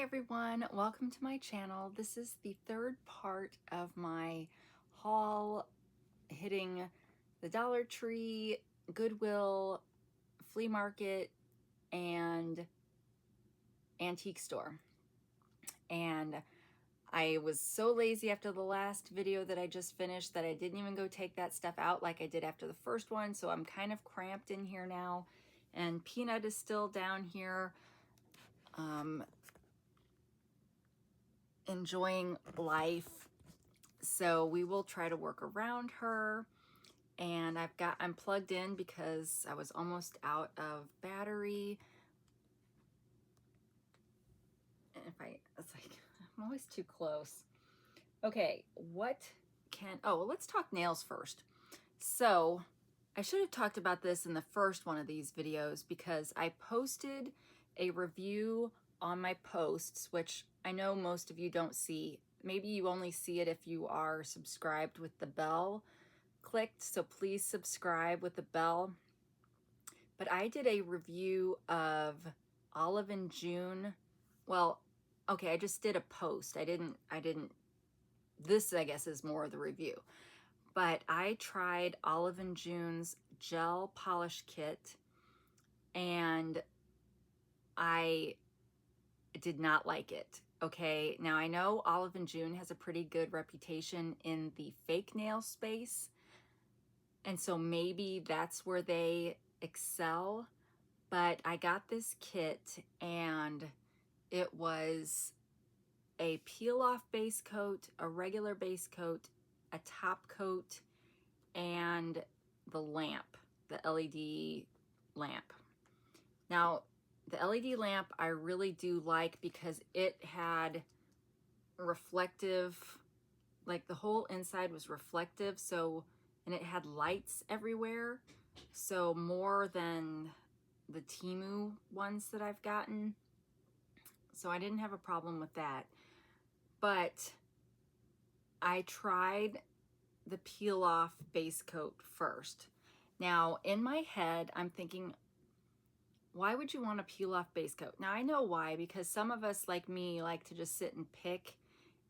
everyone, welcome to my channel. This is the third part of my haul hitting the Dollar Tree, Goodwill, flea market, and antique store. And I was so lazy after the last video that I just finished that I didn't even go take that stuff out like I did after the first one. So I'm kind of cramped in here now. And Peanut is still down here enjoying life. So we will try to work around her. And I'm plugged in because I was almost out of battery. And it's like, I'm always too close. Okay, well, let's talk nails first. So I should have talked about this in the first one of these videos because I posted a review on my posts, which I know most of you don't see. Maybe you only see it if you are subscribed with the bell clicked, so please subscribe with the bell. But I did a review of Olive and June. Well, okay, I just did a post. This I guess is more of the review. But I tried Olive and June's gel polish kit and I did not like it. Okay, now I know Olive and June has a pretty good reputation in the fake nail space. And so maybe that's where they excel. But I got this kit and it was a peel-off base coat, a regular base coat, a top coat, and the lamp, the LED lamp. Now, the LED lamp I really do like because it had reflective, like the whole inside was reflective, and it had lights everywhere. So more than the Temu ones that I've gotten. So I didn't have a problem with that. But I tried the peel off base coat first. Now in my head, I'm thinking, why would you want a peel off base coat? Now I know why, because some of us like me like to just sit and pick,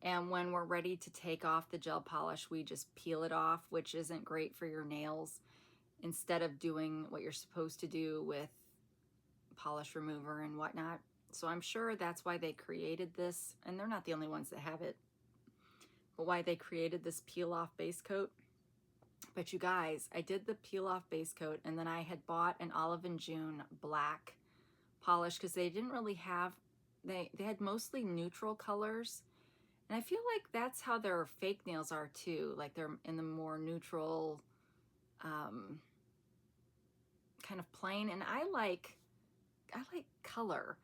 and when we're ready to take off the gel polish, we just peel it off, which isn't great for your nails, instead of doing what you're supposed to do with polish remover and whatnot. So I'm sure that's why they created this, and they're not the only ones that have it, but why they created this peel off base coat. But you guys, I did the peel off base coat, and then I had bought an Olive and June black polish because they didn't really have, they had mostly neutral colors. And I feel like that's how their fake nails are too. Like they're in the more neutral, kind of plain. And I like color.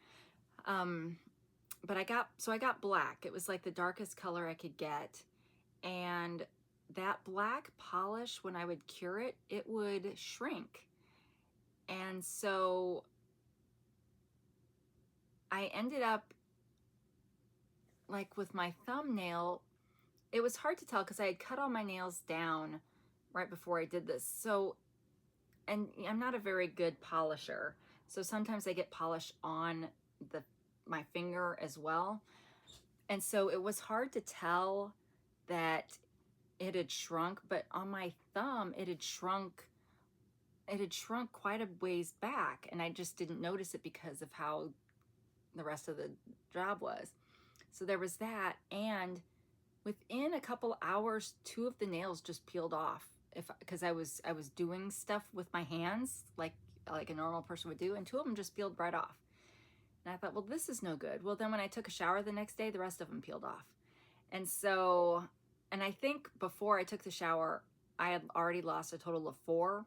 But I got black. It was like the darkest color I could get. And that black polish, when I would cure it, it would shrink. And so I ended up, like with my thumbnail, it was hard to tell because I had cut all my nails down right before I did this. So, and I'm not a very good polisher. So sometimes I get polish on my finger as well. And so it was hard to tell that it had shrunk, but on my thumb, it had shrunk quite a ways back. And I just didn't notice it because of how the rest of the job was. So there was that. And within a couple hours, 2 of the nails just peeled off because I was doing stuff with my hands like a normal person would do, and 2 of them just peeled right off. And I thought, well, this is no good. Well, then when I took a shower the next day, the rest of them peeled off. And so, and I think before I took the shower, I had already lost a total of 4.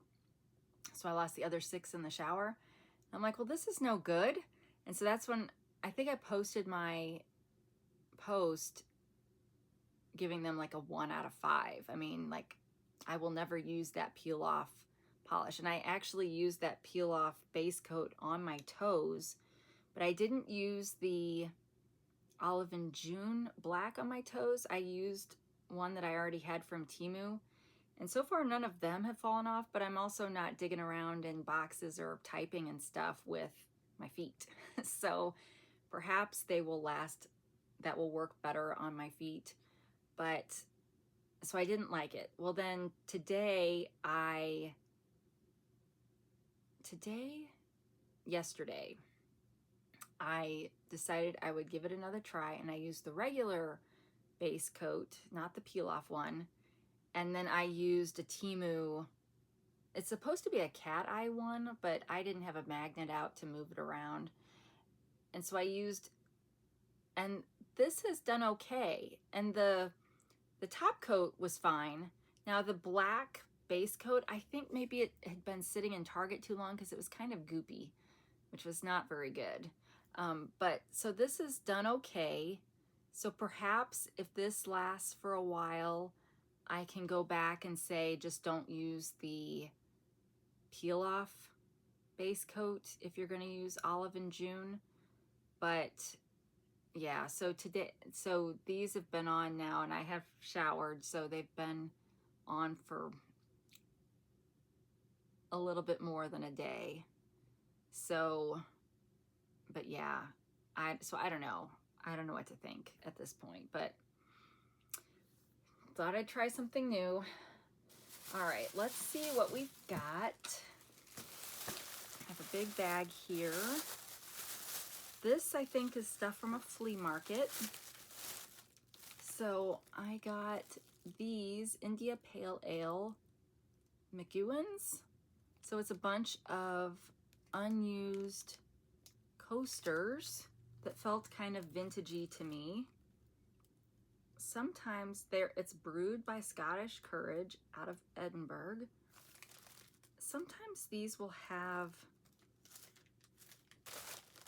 So I lost the other 6 in the shower. I'm like, well, this is no good. And so that's when I think I posted my post giving them like a 1 out of 5. I mean, like, I will never use that peel off polish. And I actually used that peel off base coat on my toes, but I didn't use the Olive and June black on my toes. I used one that I already had from Temu. And so far, none of them have fallen off, but I'm also not digging around in boxes or typing and stuff with my feet. So perhaps they will last, that will work better on my feet. But so I didn't like it. Well, then yesterday, I decided I would give it another try, and I used the regular base coat, not the peel off one. And then I used a Temu, it's supposed to be a cat eye one, but I didn't have a magnet out to move it around. And so I used, and this has done okay. And the top coat was fine. Now the black base coat, I think maybe it had been sitting in Target too long because it was kind of goopy, which was not very good. But so this is done okay. So perhaps if this lasts for a while, I can go back and say, just don't use the peel off base coat if you're going to use olive in June. But yeah, so these have been on now, and I have showered, so they've been on for a little bit more than a day. So, but yeah, I don't know. I don't know what to think at this point, but thought I'd try something new. All right, let's see what we've got. I have a big bag here. This, I think, is stuff from a flea market. So I got these India Pale Ale McEwens. So it's a bunch of unused coasters that felt kind of vintagey to me. Sometimes it's brewed by Scottish Courage out of Edinburgh. Sometimes these will have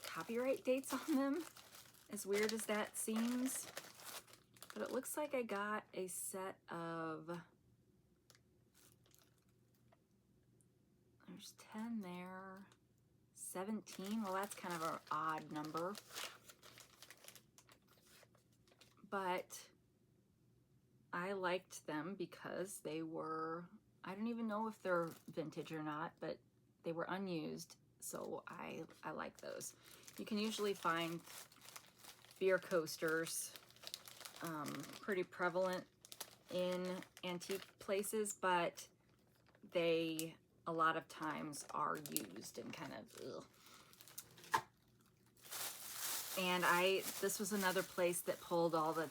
copyright dates on them, as weird as that seems. But it looks like I got a set of, there's 10 there, 17. Well, that's kind of an odd number. But I liked them because they were, I don't even know if they're vintage or not, but they were unused, so I like those. You can usually find beer coasters pretty prevalent in antique places, but they a lot of times are used and kind of ugh. And this was another place that pulled all the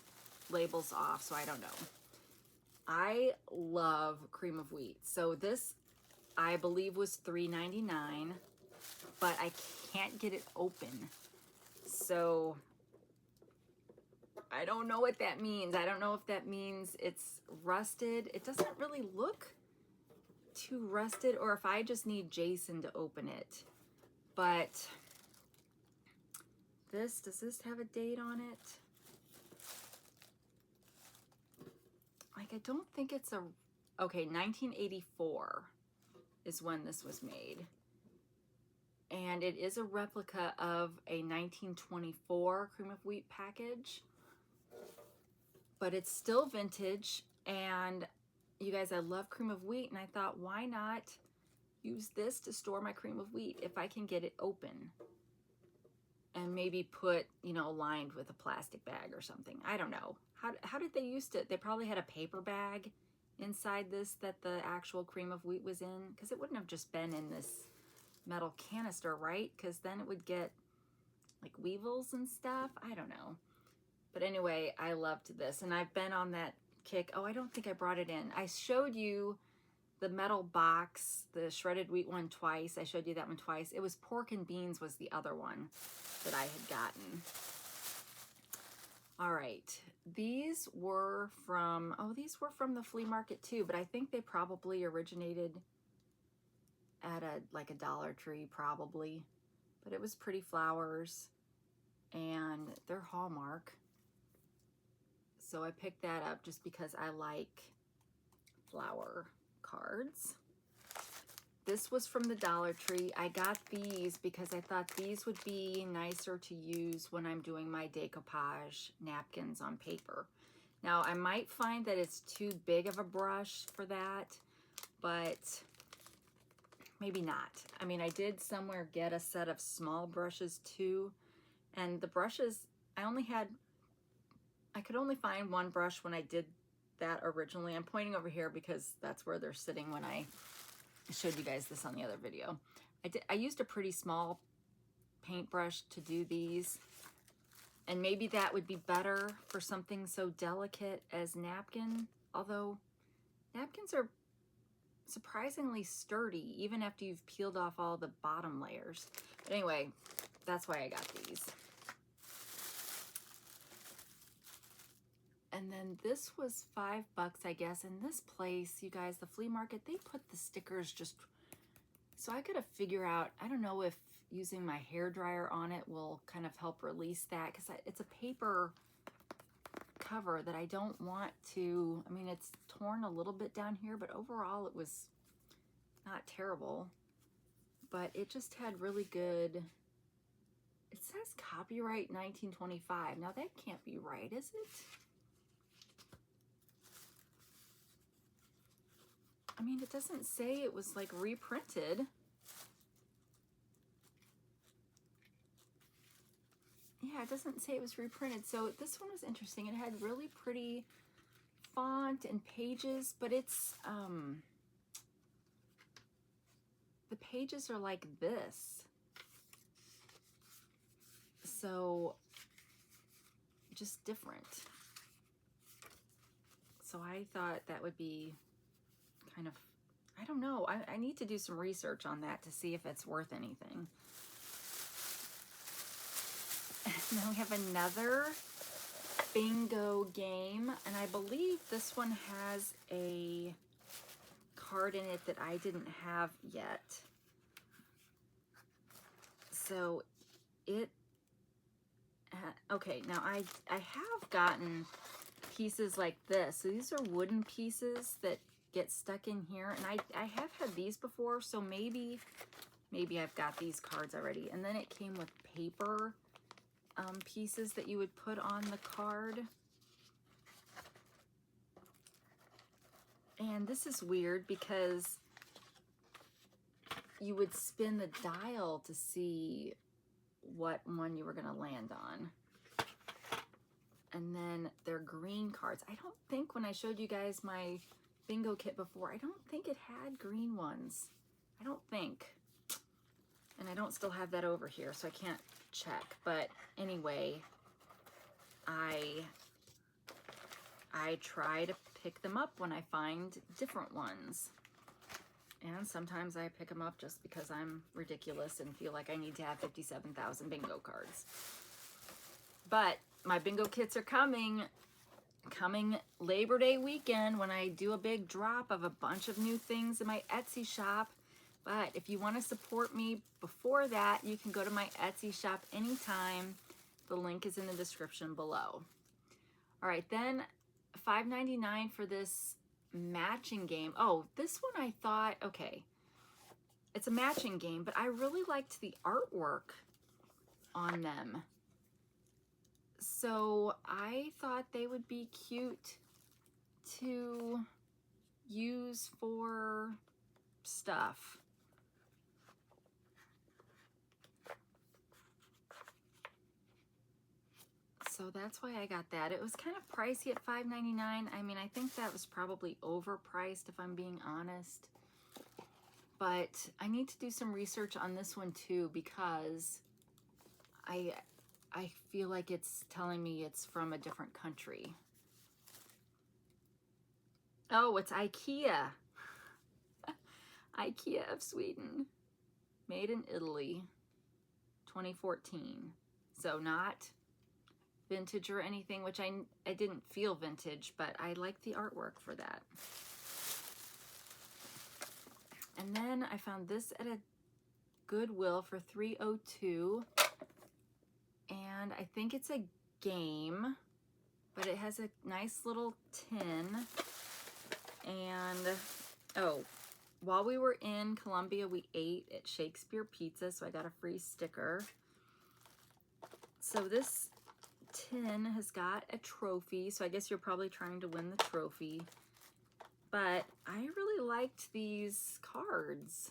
labels off, so I don't know. I love cream of wheat. So this, I believe, was $3.99, but I can't get it open. So I don't know what that means. I don't know if that means it's rusted. It doesn't really look too rusted, or if I just need Jason to open it. But does this have a date on it? Like, I don't think it's okay, 1984 is when this was made. And it is a replica of a 1924 cream of wheat package. But it's still vintage, and you guys, I love cream of wheat, and I thought, why not use this to store my cream of wheat if I can get it open? And maybe put, lined with a plastic bag or something. I don't know. How did they used to? They probably had a paper bag inside this that the actual cream of wheat was in, because it wouldn't have just been in this metal canister, right? Because then it would get like weevils and stuff. I don't know. But anyway, I loved this, and I've been on that kick. Oh, I don't think I brought it in. I showed you the metal box, the shredded wheat one, twice. I showed you that one twice. It was pork and beans was the other one that I had gotten. All right, these were from the flea market too, but I think they probably originated at a Dollar Tree probably. But it was pretty flowers, and they're Hallmark. So I picked that up just because I like flower cards. This was from the Dollar Tree. I got these because I thought these would be nicer to use when I'm doing my decoupage napkins on paper. Now, I might find that it's too big of a brush for that, but maybe not. I mean, I did somewhere get a set of small brushes too, And the brushes, I could only find one brush when I did that originally. I'm pointing over here because that's where they're sitting when I showed you guys this on the other video. I used a pretty small paintbrush to do these, and maybe that would be better for something so delicate as napkin, although napkins are surprisingly sturdy even after you've peeled off all the bottom layers. But anyway, that's why I got these. And then this was $5, I guess. And this place, you guys, the flea market, they put the stickers just, so I gotta figure out, I don't know if using my hair dryer on it will kind of help release that, because it's a paper cover that I don't want to, I mean, it's torn a little bit down here, but overall it was not terrible. But it just had really good, it says copyright 1925. Now that can't be right, is it? I mean, it doesn't say it was like reprinted. Yeah, it doesn't say it was reprinted. So this one was interesting. It had really pretty font and pages, but it's, the pages are like this. So just different. So I thought that would be kind of, I don't know. I need to do some research on that to see if it's worth anything. And then we have another bingo game, and I believe this one has a card in it that I didn't have yet. So it, okay, now I have gotten pieces like this. So these are wooden pieces that get stuck in here, and I have had these before, so maybe I've got these cards already. And then it came with paper pieces that you would put on the card. And this is weird because you would spin the dial to see what one you were going to land on. And then they're green cards. I don't think when I showed you guys my bingo kit before, I don't think it had green ones. I don't think. And I don't still have that over here, so I can't check. But anyway, I try to pick them up when I find different ones. And sometimes I pick them up just because I'm ridiculous and feel like I need to have 57,000 bingo cards. But my bingo kits are coming Labor Day weekend when I do a big drop of a bunch of new things in my Etsy shop. But if you want to support me before that, you can go to my Etsy shop anytime. The link is in the description below. All right, then $5.99 for this matching game. Oh, this one I thought, okay, it's a matching game, but I really liked the artwork on them. So I thought they would be cute to use for stuff. So that's why I got that. It was kind of pricey at $5.99. I mean, I think that was probably overpriced if I'm being honest. But I need to do some research on this one too, because I feel like it's telling me it's from a different country. Oh, it's IKEA. IKEA of Sweden. Made in Italy, 2014. So not vintage or anything, which I didn't feel vintage, but I like the artwork for that. And then I found this at a Goodwill for $3.02. And I think it's a game, but it has a nice little tin. And, oh, while we were in Colombia, we ate at Shakespeare Pizza, so I got a free sticker. So this tin has got a trophy, so I guess you're probably trying to win the trophy. But I really liked these cards.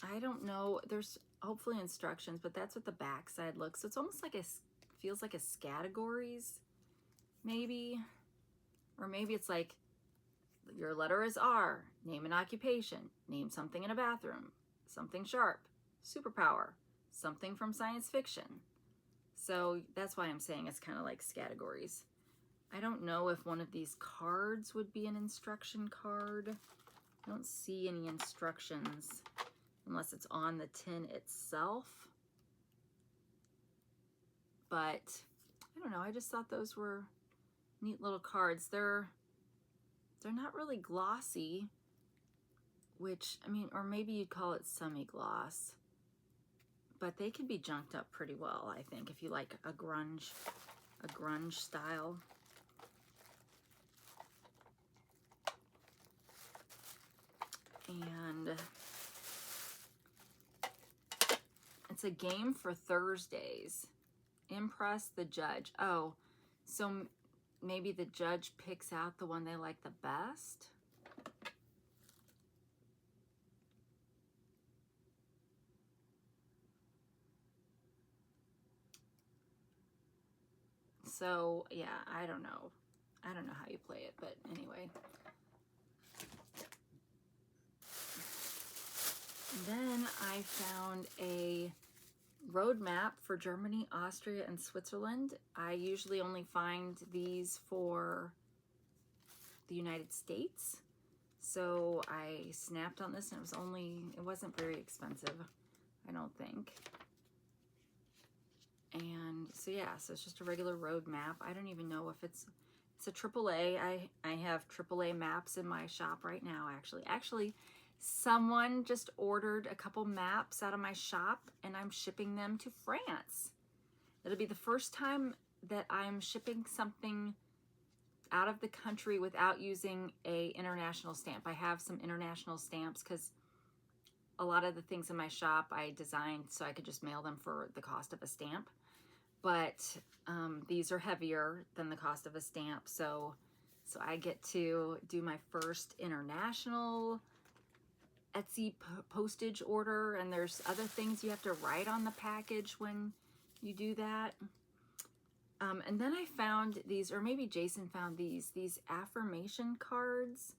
I don't know. There's hopefully instructions, but that's what the back side looks. So it's almost like feels like a categories, maybe. Or maybe it's like, your letter is R, name an occupation, name something in a bathroom, something sharp, superpower, something from science fiction. So that's why I'm saying it's kind of like categories. I don't know if one of these cards would be an instruction card. I don't see any instructions unless it's on the tin itself. But I don't know, I just thought those were neat little cards. They're not really glossy, which, I mean, or maybe you'd call it semi-gloss, but they can be junked up pretty well, I think, if you like a grunge style. And it's a game for Thursdays. Impress the judge. Oh, so maybe the judge picks out the one they like the best. So yeah, I don't know. I don't know how you play it, but anyway. Then I found a road map for Germany, Austria, and Switzerland. I usually only find these for the United States. So I snapped on this and it wasn't very expensive, I don't think. And so yeah, so it's just a regular road map. I don't even know if it's a AAA. I have AAA maps in my shop right now, actually. Actually, someone just ordered a couple maps out of my shop and I'm shipping them to France. It'll be the first time that I'm shipping something out of the country without using a international stamp. I have some international stamps because a lot of the things in my shop I designed so I could just mail them for the cost of a stamp. But these are heavier than the cost of a stamp, so I get to do my first international Etsy postage order, and there's other things you have to write on the package when you do that. And then I found these, or maybe Jason found these affirmation cards.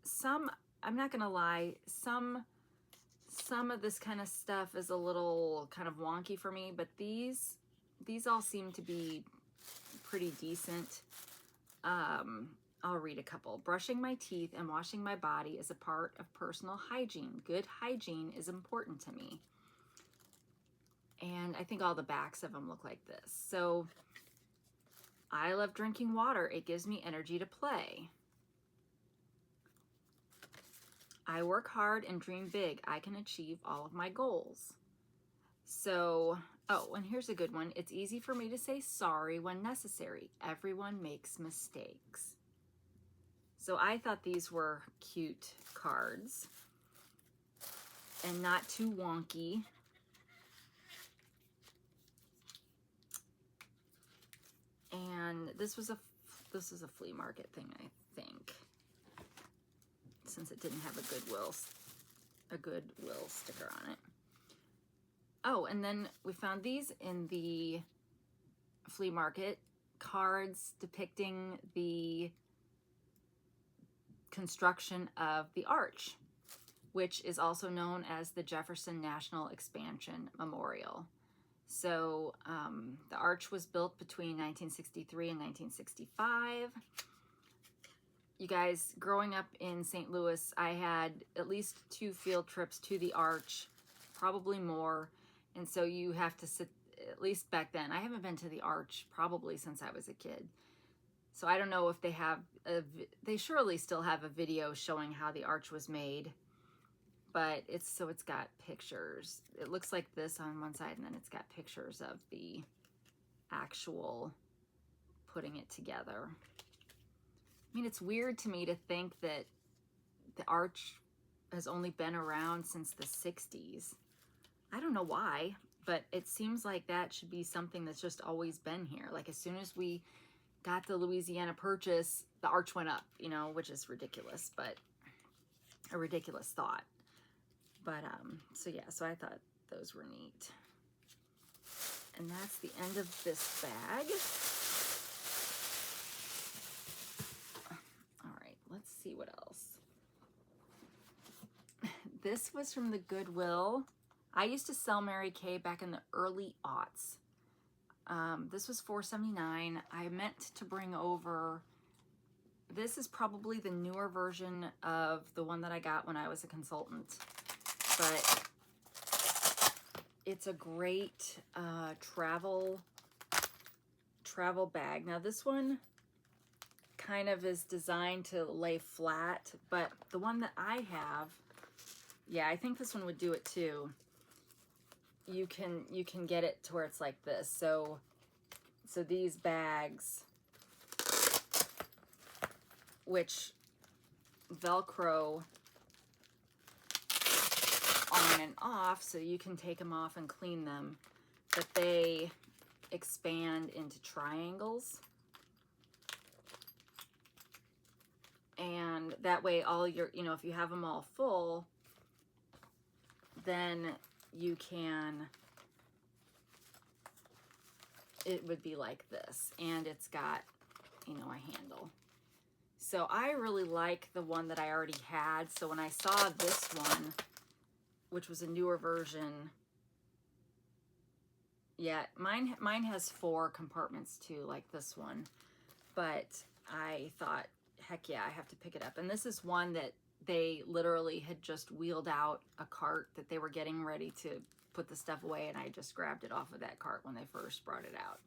Some, I'm not gonna lie, some of this kind of stuff is a little kind of wonky for me, but these all seem to be pretty decent. I'll read a couple. Brushing my teeth and washing my body is a part of personal hygiene. Good hygiene is important to me. And I think all the backs of them look like this. So, I love drinking water. It gives me energy to play. I work hard and dream big. I can achieve all of my goals. So, oh, and here's a good one. It's easy for me to say sorry when necessary. Everyone makes mistakes. So I thought these were cute cards and not too wonky. And this was a flea market thing, I think, since it didn't have a Goodwill sticker on it. Oh, and then we found these in the flea market, cards depicting the construction of the arch, which is also known as the Jefferson National Expansion Memorial. So the arch was built between 1963 and 1965. You guys, growing up in St. Louis, I had at least 2 field trips to the arch, probably more. And so you have to sit, at least back then, I haven't been to the arch probably since I was a kid. So I don't know if they have, they surely still have a video showing how the arch was made. But it's got pictures. It looks like this on one side, and then it's got pictures of the actual putting it together. I mean, it's weird to me to think that the arch has only been around since the 60s. I don't know why, but it seems like that should be something that's just always been here. Like, as soon as we got the Louisiana Purchase, the arch went up, you know, which is ridiculous, but a ridiculous thought. But, so yeah, so I thought those were neat. And that's the end of this bag. All right, let's see what else. This was from the Goodwill. I used to sell Mary Kay back in the early aughts. This was $4.79. I meant to bring over, this is probably the newer version of the one that I got when I was a consultant, but it's a great travel bag. Now this one kind of is designed to lay flat, but the one that I have, yeah, I think this one would do it too. You can get it to where it's like this. So these bags, which Velcro on and off, so you can take them off and clean them, but they expand into triangles. And that way all your, you know, if you have them all full, then you can, it would be like this, and it's got, you know, a handle. So I really like the one that I already had. So when I saw this one, which was a newer version, yeah, mine has 4 compartments too, like this one, but I thought, heck yeah, I have to pick it up. And this is one that they literally had just wheeled out a cart that they were getting ready to put the stuff away, and I just grabbed it off of that cart when they first brought it out.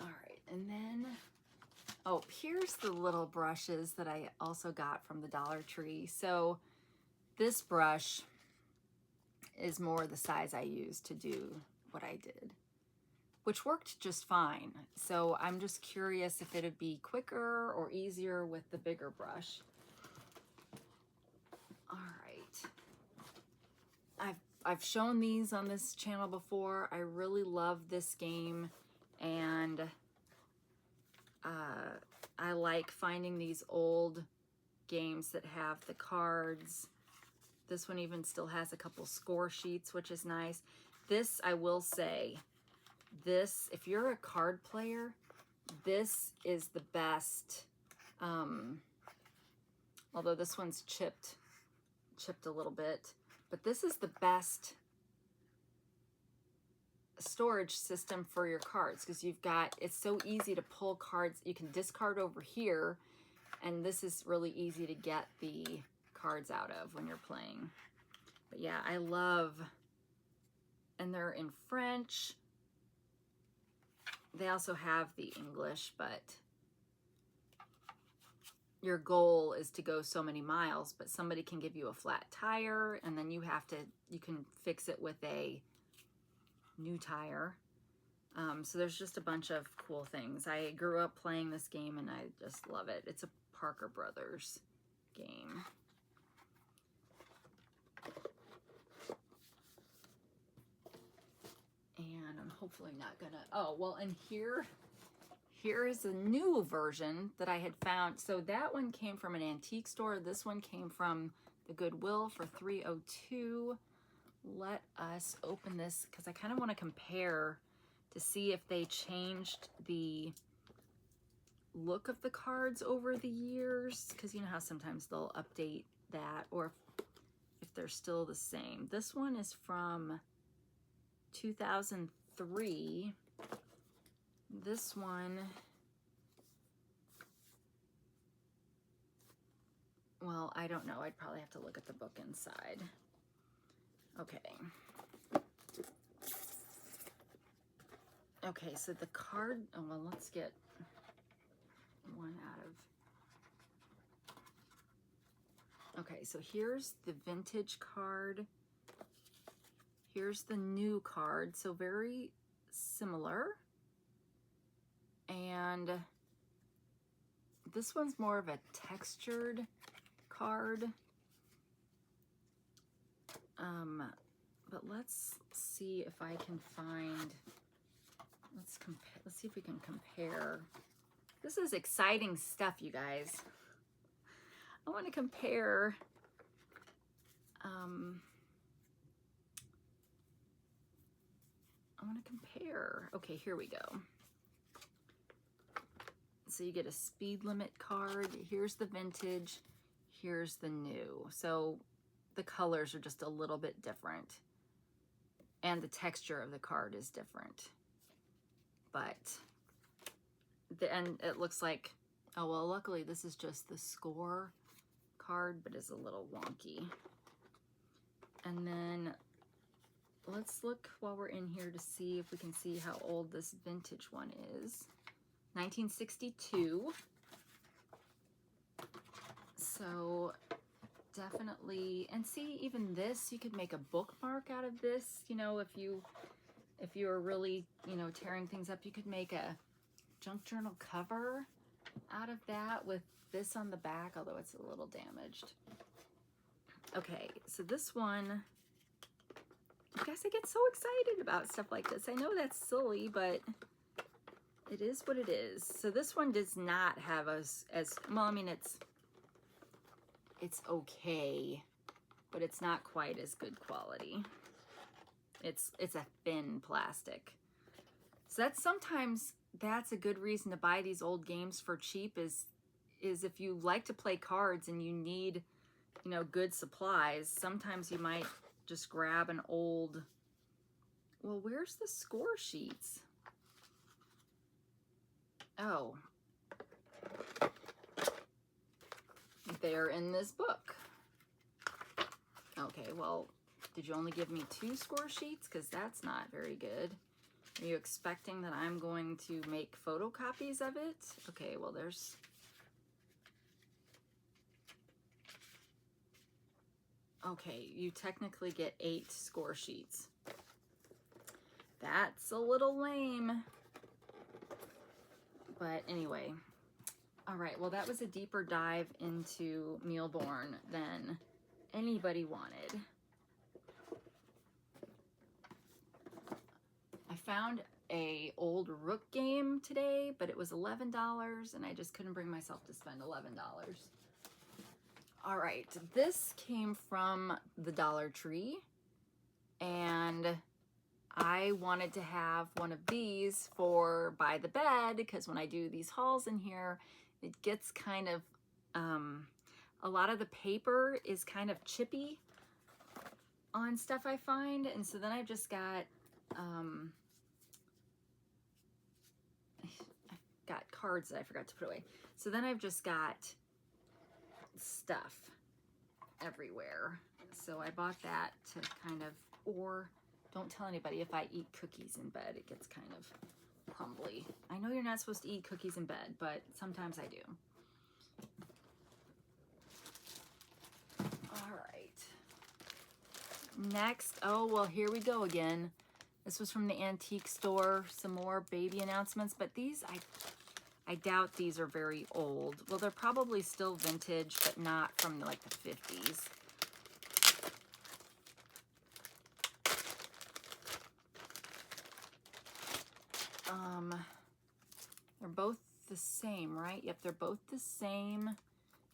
All right, and then, oh, here's the little brushes that I also got from the Dollar Tree. So this brush is more the size I used to do what I did, which worked just fine. So I'm just curious if it'd be quicker or easier with the bigger brush. All right. I've shown these on this channel before. I really love this game, and I like finding these old games that have the cards. This one even still has a couple score sheets, which is nice. This, I will say, this, if you're a card player, this is the best. Although this one's chipped a little bit, but this is the best storage system for your cards, because you've got, it's so easy to pull cards. You can discard over here, and this is really easy to get the cards out of when you're playing. But yeah, I love, and they're in French. They also have the English, but your goal is to go so many miles, but somebody can give you a flat tire, and then you can fix it with a new tire. So there's just a bunch of cool things. I grew up playing this game, and I just love it. It's a Parker Brothers game. And I'm hopefully not gonna, oh, well, and here is a new version that I had found. So that one came from an antique store. This one came from the Goodwill for $3.02. Let us open this, because I kind of want to compare to see if they changed the look of the cards over the years, because you know how sometimes they'll update that, or if they're still the same. This one is from 2003. This one, well, I don't know. I'd probably have to look at the book inside. Okay. Okay, so the card, oh, well, let's get one out of, okay, so here's the vintage card. Here's the new card, so very similar. And this one's more of a textured card. But let's see if I can find, let's see if we can compare This is exciting stuff, you guys. I want to compare. Okay, here we go. So you get a speed limit card. Here's the vintage. Here's the new. So the colors are just a little bit different. And the texture of the card is different. But, and it looks like, oh, well, luckily this is just the score card, but it's a little wonky. And then let's look while we're in here to see if we can see how old this vintage one is. 1962. So definitely, and see, even this, you could make a bookmark out of this. You know, if you are really, you know, tearing things up, you could make a junk journal cover out of that with this on the back, although it's a little damaged. Okay, so this one, you guys, I get so excited about stuff like this. I know that's silly, but it is what it is. So this one does not have as well, I mean, it's okay, but it's not quite as good quality. It's a thin plastic. So that's a good reason to buy these old games for cheap is if you like to play cards and you need, you know, good supplies, sometimes you might just grab an old, well, where's the score sheets? Oh, they're in this book. Okay, well, did you only give me 2 score sheets? Because that's not very good. Are you expecting that I'm going to make photocopies of it? Okay, well, there's... Okay, you technically get 8 score sheets. That's a little lame. But anyway, all right, well, that was a deeper dive into Mealborn than anybody wanted. I found a old Rook game today, but it was $11, and I just couldn't bring myself to spend $11. All right, this came from the Dollar Tree, and I wanted to have one of these for by the bed, because when I do these hauls in here, it gets kind of, a lot of the paper is kind of chippy on stuff I find, and so then I've just got, I've got cards that I forgot to put away. So then I've just got stuff everywhere. So I bought that to kind of, or don't tell anybody if I eat cookies in bed, it gets kind of crumbly. I know you're not supposed to eat cookies in bed, but sometimes I do. All right. Next, oh, well, here we go again. This was from the antique store, some more baby announcements, but these, I doubt these are very old. Well, they're probably still vintage, but not from like the 50s. They're both the same, right? Yep, they're both the same.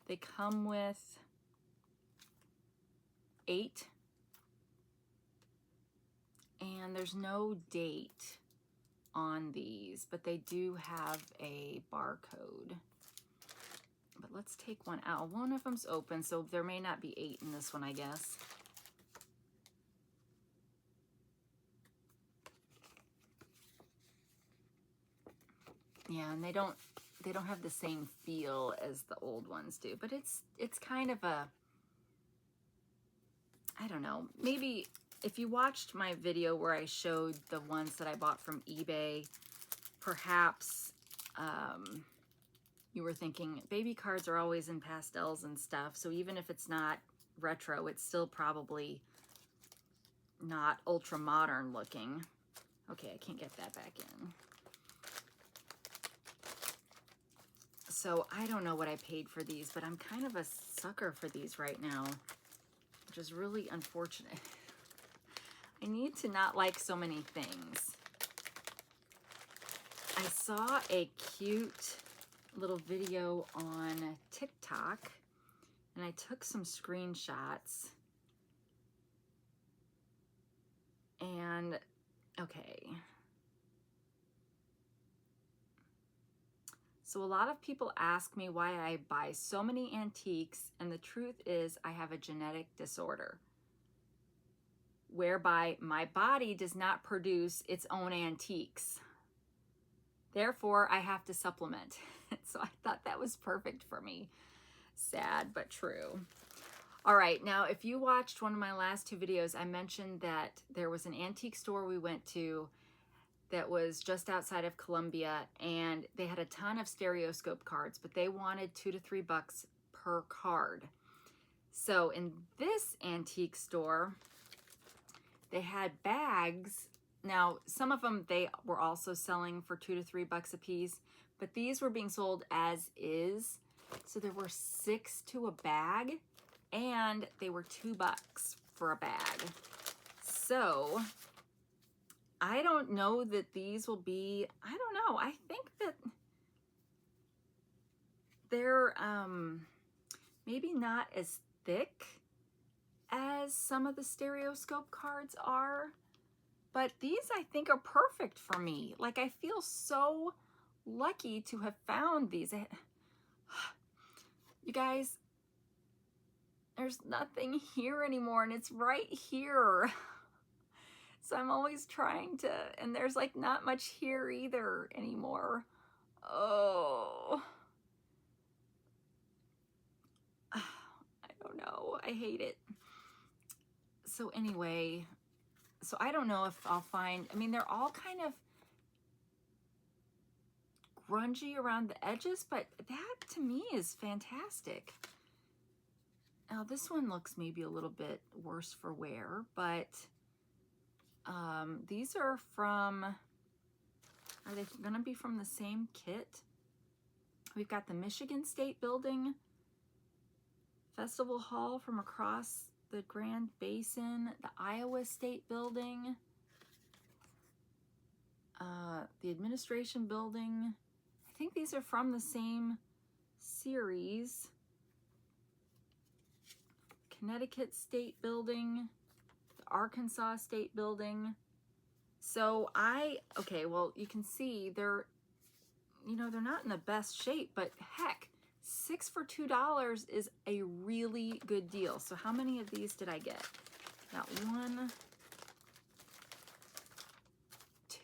They come with 8. And there's no date on these, but they do have a barcode. But let's take one out. One of them's open, so there may not be 8 in this one, I guess. Yeah, and they don't have the same feel as the old ones do, but it's kind of a, I don't know, maybe if you watched my video where I showed the ones that I bought from eBay, perhaps you were thinking baby cards are always in pastels and stuff, so even if it's not retro, it's still probably not ultra modern looking. Okay, I can't get that back in. So I don't know what I paid for these, but I'm kind of a sucker for these right now, which is really unfortunate. I need to not like so many things. I saw a cute little video on TikTok, and I took some screenshots. And okay. So a lot of people ask me why I buy so many antiques, and the truth is I have a genetic disorder whereby my body does not produce its own antiques. Therefore, I have to supplement. So I thought that was perfect for me. Sad, but true. All right, now if you watched one of my last two videos, I mentioned that there was an antique store we went to that was just outside of Columbia, and they had a ton of stereoscope cards, but they wanted $2 to $3 per card. So in this antique store, they had bags. Now, some of them they were also selling for $2 to $3 a piece, but these were being sold as is. So there were 6 to a bag, and they were $2 for a bag. So I don't know that these will be, I don't know. I think that they're maybe not as thick as some of the stereoscope cards are, but these I think are perfect for me. Like, I feel so lucky to have found these. You guys, there's nothing here anymore, and it's right here. So I'm always trying to, and there's like not much here either anymore. Oh, I don't know. I hate it. So anyway, so I don't know if I'll find, I mean, they're all kind of grungy around the edges, but that to me is fantastic. Now this one looks maybe a little bit worse for wear, but these are from, are they gonna be from the same kit? We've got the Michigan State Building, Festival Hall from across the Grand Basin, the Iowa State Building, the Administration Building. I think these are from the same series. Connecticut State Building, the Arkansas State Building. So okay, well, you can see they're, you know, they're not in the best shape, but heck, 6 for $2 is a really good deal. So how many of these did I get? Got 1,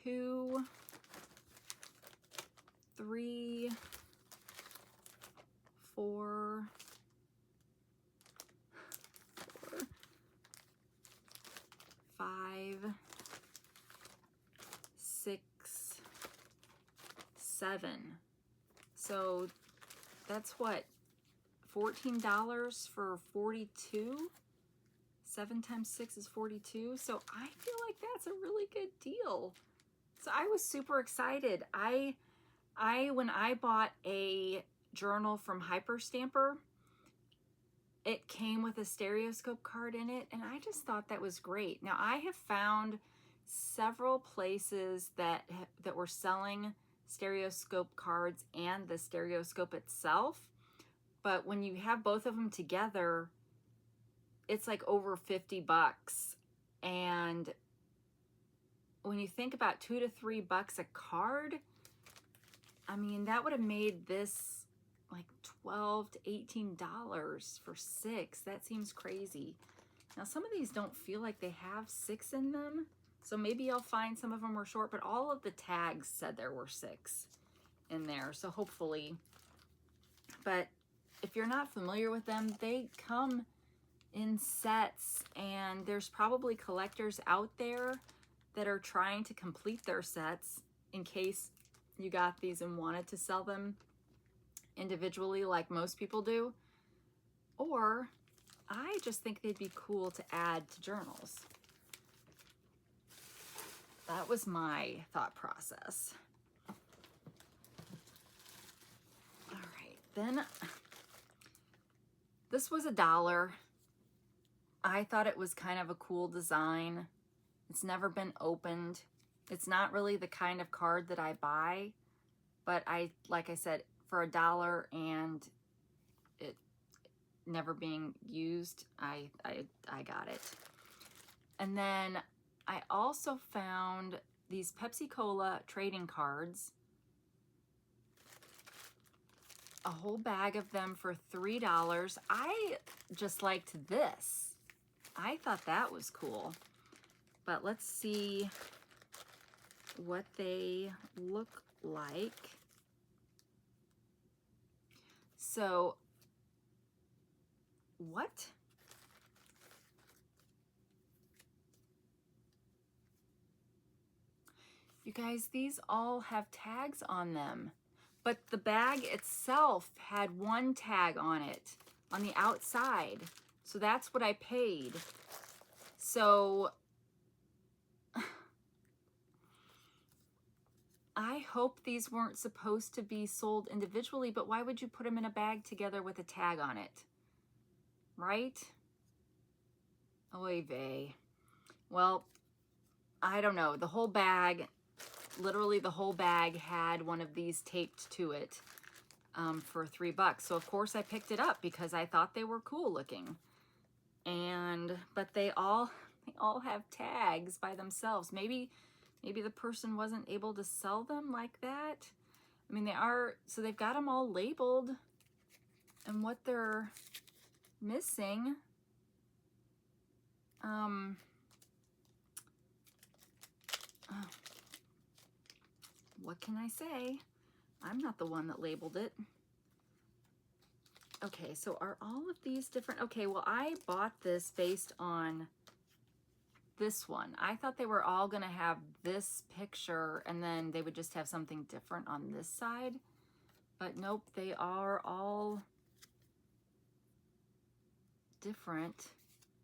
2, 3, 4, 5, 6, 7. So that's what, $14 for 42? 7 times 6 is 42. So I feel like that's a really good deal. So I was super excited. When I bought a journal from Hyperstamper, it came with a stereoscope card in it, and I just thought that was great. Now I have found several places that were selling stereoscope cards and the stereoscope itself, but when you have both of them together, it's like over $50. And when you think about $2 to $3 a card, I mean, that would have made this like $12 to $18 for 6. That seems crazy. Now, some of these don't feel like they have 6 in them, so maybe I'll find some of them were short, but all of the tags said there were 6 in there, so hopefully. But if you're not familiar with them, they come in sets, and there's probably collectors out there that are trying to complete their sets in case you got these and wanted to sell them individually like most people do. Or I just think they'd be cool to add to journals. That was my thought process. All right, then this was $1. I thought it was kind of a cool design. It's never been opened. It's not really the kind of card that I buy, but like I said, for $1 and it never being used, I got it. And then I also found these Pepsi-Cola trading cards, a whole bag of them for $3. I just liked this. I thought that was cool. But let's see what they look like. So, what? You guys, these all have tags on them, but the bag itself had one tag on it on the outside. So that's what I paid. So I hope these weren't supposed to be sold individually, but why would you put them in a bag together with a tag on it? Right? Oy vey. Well, I don't know. The whole bag, literally the whole bag had one of these taped to it for $3. So of course I picked it up because I thought they were cool looking. But they all have tags by themselves. Maybe the person wasn't able to sell them like that. I mean, so they've got them all labeled, and what they're missing, what can I say? I'm not the one that labeled it. Okay, so are all of these different? Okay, well, I bought this based on this one. I thought they were all gonna have this picture and then they would just have something different on this side. But nope, they are all different.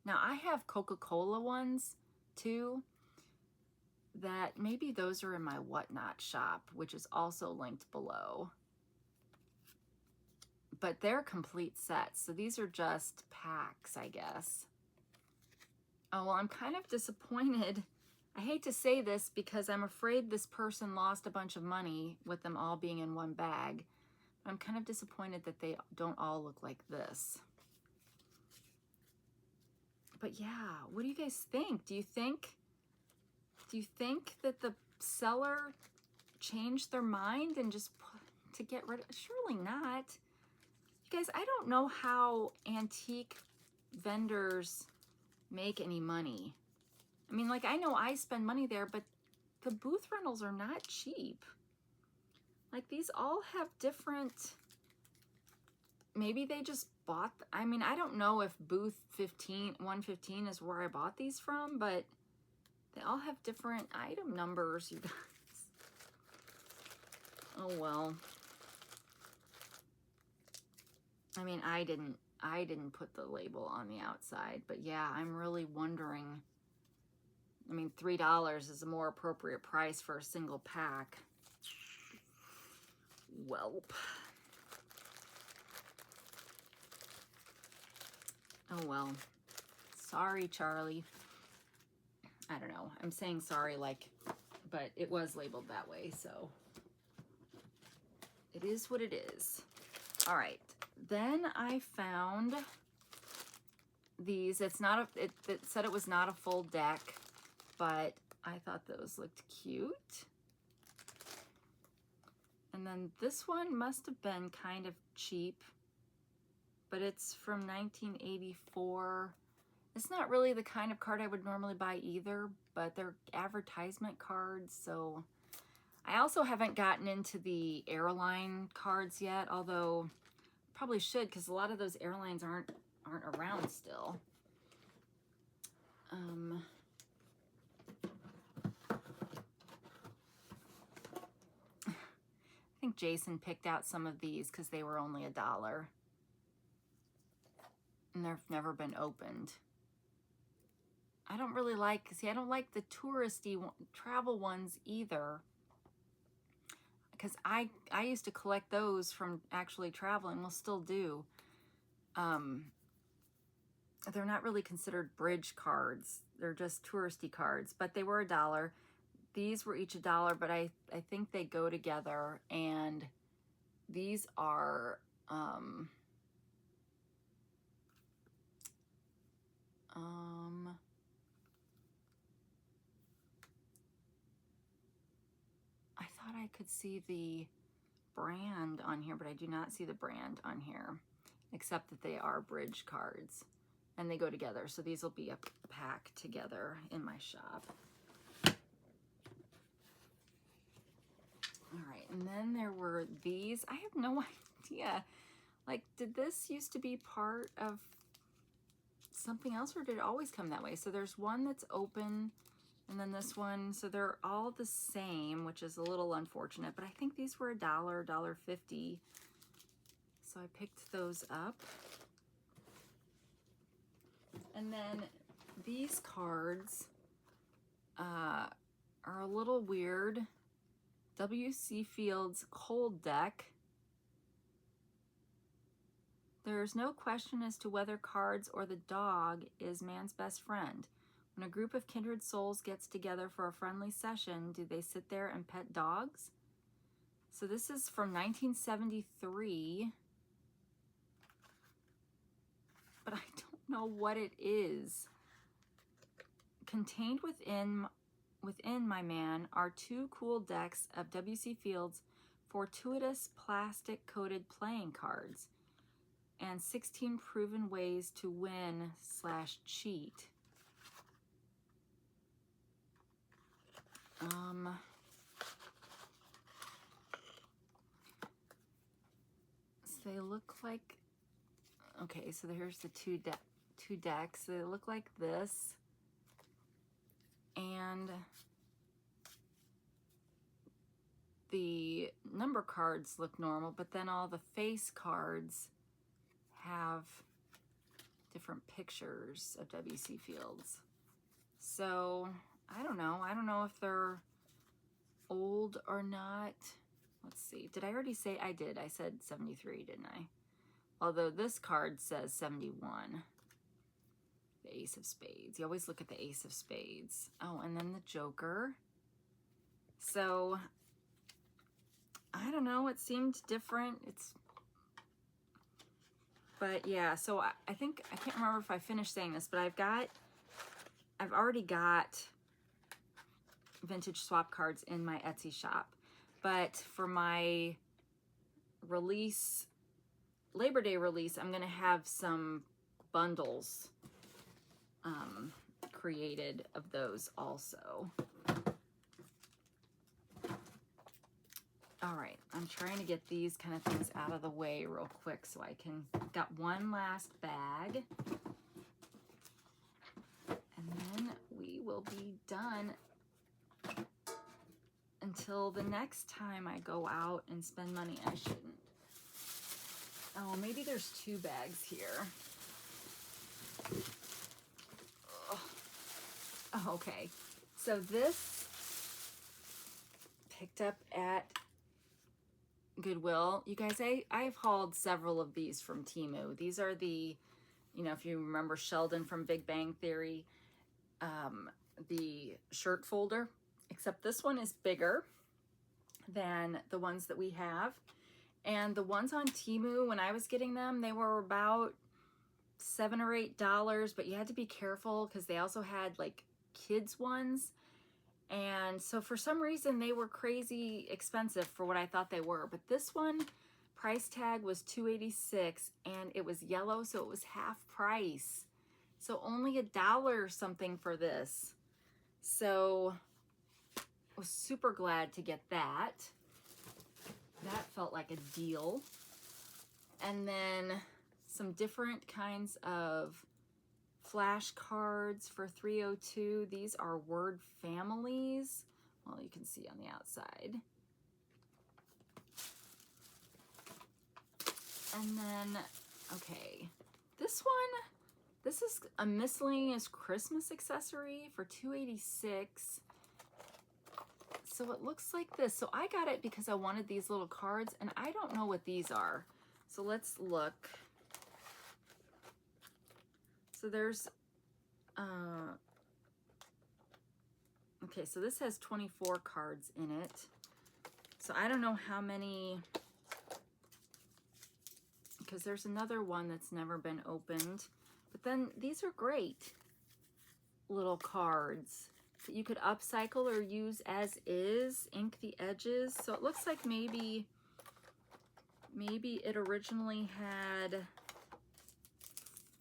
Now I have Coca-Cola ones too, that maybe those are in my Whatnot shop, which is also linked below. But they're complete sets, so these are just packs, I guess. Oh, well, I'm kind of disappointed. I hate to say this because I'm afraid this person lost a bunch of money with them all being in one bag. But I'm kind of disappointed that they don't all look like this. But yeah, what do you guys think? Do you think that the seller changed their mind and just to get rid of? Surely not. You guys, I don't know how antique vendors make any money. I mean, like, I know I spend money there, but the booth rentals are not cheap. Like, these all have different, maybe they just bought, I mean, I don't know if booth 115 is where I bought these from, but they all have different item numbers, you guys. Oh, well. I mean, I didn't put the label on the outside, but yeah, I'm really wondering. I mean, $3 is a more appropriate price for a single pack. Welp. Oh, well. Sorry, Charlie. I don't know. I'm saying sorry, like, but it was labeled that way, so it is what it is. All right. Then I found these. It's not a, it said it was not a full deck, but I thought those looked cute. And then this one must have been kind of cheap, but it's from 1984. It's not really the kind of card I would normally buy either, but they're advertisement cards, so I also haven't gotten into the airline cards yet, although probably should, because a lot of those airlines aren't around still. I think Jason picked out some of these because they were only $1. And they've never been opened. I don't really like, see, I don't like the touristy travel ones either, because I used to collect those from actually traveling. Well, still do. They're not really considered bridge cards. They're just touristy cards, but they were $1. These were each $1, but I think they go together, and these are, I thought I could see the brand on here, but I do not see the brand on here, except that they are bridge cards and they go together. So these will be a pack together in my shop. All right, and then there were these. I have no idea. Like, did this used to be part of something else, or did it always come that way? So there's one that's open, and then this one. So they're all the same, which is a little unfortunate, but I think these were $1, $1.50. So I picked those up. And then these cards are a little weird. W.C. Fields Cold Deck. There is no question as to whether cards or the dog is man's best friend. When a group of kindred souls gets together for a friendly session, do they sit there and pet dogs? So this is from 1973, but I don't know what it is. Contained within my man are 2 cool decks of W.C. Fields' fortuitous plastic-coated playing cards and 16 proven ways to win/cheat. So they look like, okay, so here's the two decks. They look like this. And the number cards look normal, but then all the face cards have different pictures of W.C. Fields. So I don't know. I don't know if they're old or not. Let's see. Did I already say I did? I said 73, didn't I? Although this card says 71. The Ace of Spades. You always look at the Ace of Spades. Oh, and then the Joker. So I don't know. It seemed different. But yeah, so I think, I can't remember if I finished saying this, but I've already got vintage swap cards in my Etsy shop. But for my release, Labor Day release, I'm going to have some bundles created of those also. All right, I'm trying to get these kind of things out of the way real quick so I can, got one last bag. And then we will be done until the next time I go out and spend money. I shouldn't. Oh, maybe there's 2 bags here. Oh, okay. So this picked up at Goodwill. You guys, I've hauled several of these from Temu. These are the, you know, if you remember Sheldon from Big Bang Theory, the shirt folder, except this one is bigger than the ones that we have. And the ones on Temu, when I was getting them, they were about $7 or $8, but you had to be careful because they also had like kids ones. And so for some reason they were crazy expensive for what I thought they were. But this one, price tag was $2.86 and it was yellow, so it was half price. So only $1 or something for this. So I was super glad to get that. That felt like a deal. And then some different kinds of flashcards for 302. These are word families. Well, you can see on the outside. And then, okay, this one, this is a miscellaneous Christmas accessory for $2.86. So it looks like this. So I got it because I wanted these little cards, and I don't know what these are. So let's look. So there's, okay, so this has 24 cards in it. So I don't know how many because there's another one that's never been opened. But then these are great little cards that you could upcycle or use as is, ink the edges. So it looks like maybe it originally had,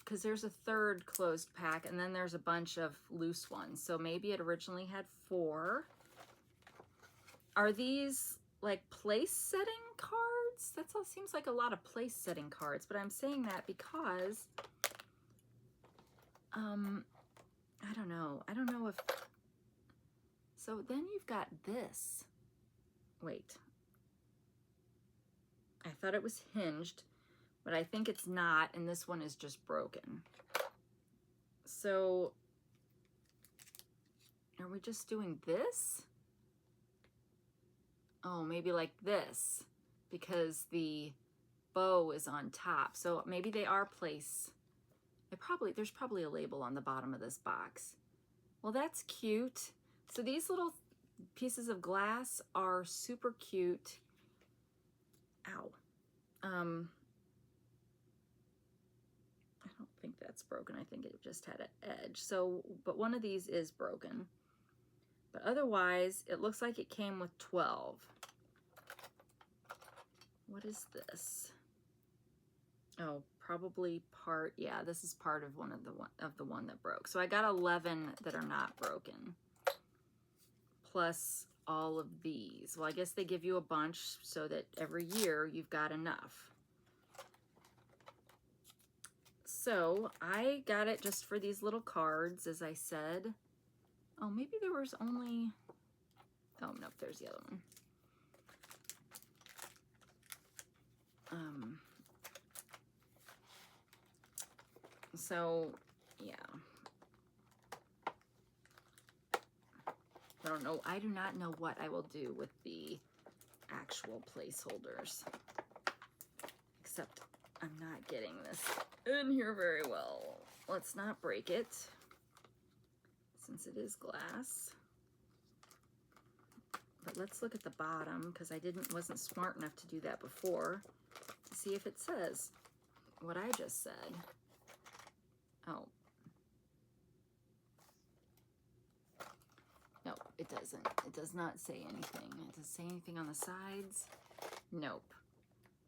because there's a third closed pack and then there's a bunch of loose ones. So maybe it originally had 4. Are these like place setting cards? That all seems like a lot of place setting cards, but I'm saying that because I don't know. I don't know if, so then you've got this. Wait. I thought it was hinged, but I think it's not, and this one is just broken. So are we just doing this? Oh, maybe like this, because the bow is on top. So maybe they are place. There's probably a label on the bottom of this box. Well, that's cute. So these little pieces of glass are super cute. Ow. I don't think that's broken. I think it just had an edge. So, but one of these is broken. But otherwise, it looks like it came with 12. What is this? Oh, probably part, yeah, this is part of the one that broke. So I got 11 that are not broken, plus all of these. Well, I guess they give you a bunch so that every year you've got enough. So I got it just for these little cards, as I said. Oh, maybe there was only, oh, nope, there's the other one. So, yeah. I don't know. I do not know what I will do with the actual placeholders. Except I'm not getting this in here very well. Let's not break it, since it is glass. But let's look at the bottom, because I wasn't smart enough to do that before, to see if it says what I just said. Oh. No, it doesn't. It does not say anything. Does it say anything on the sides? Nope.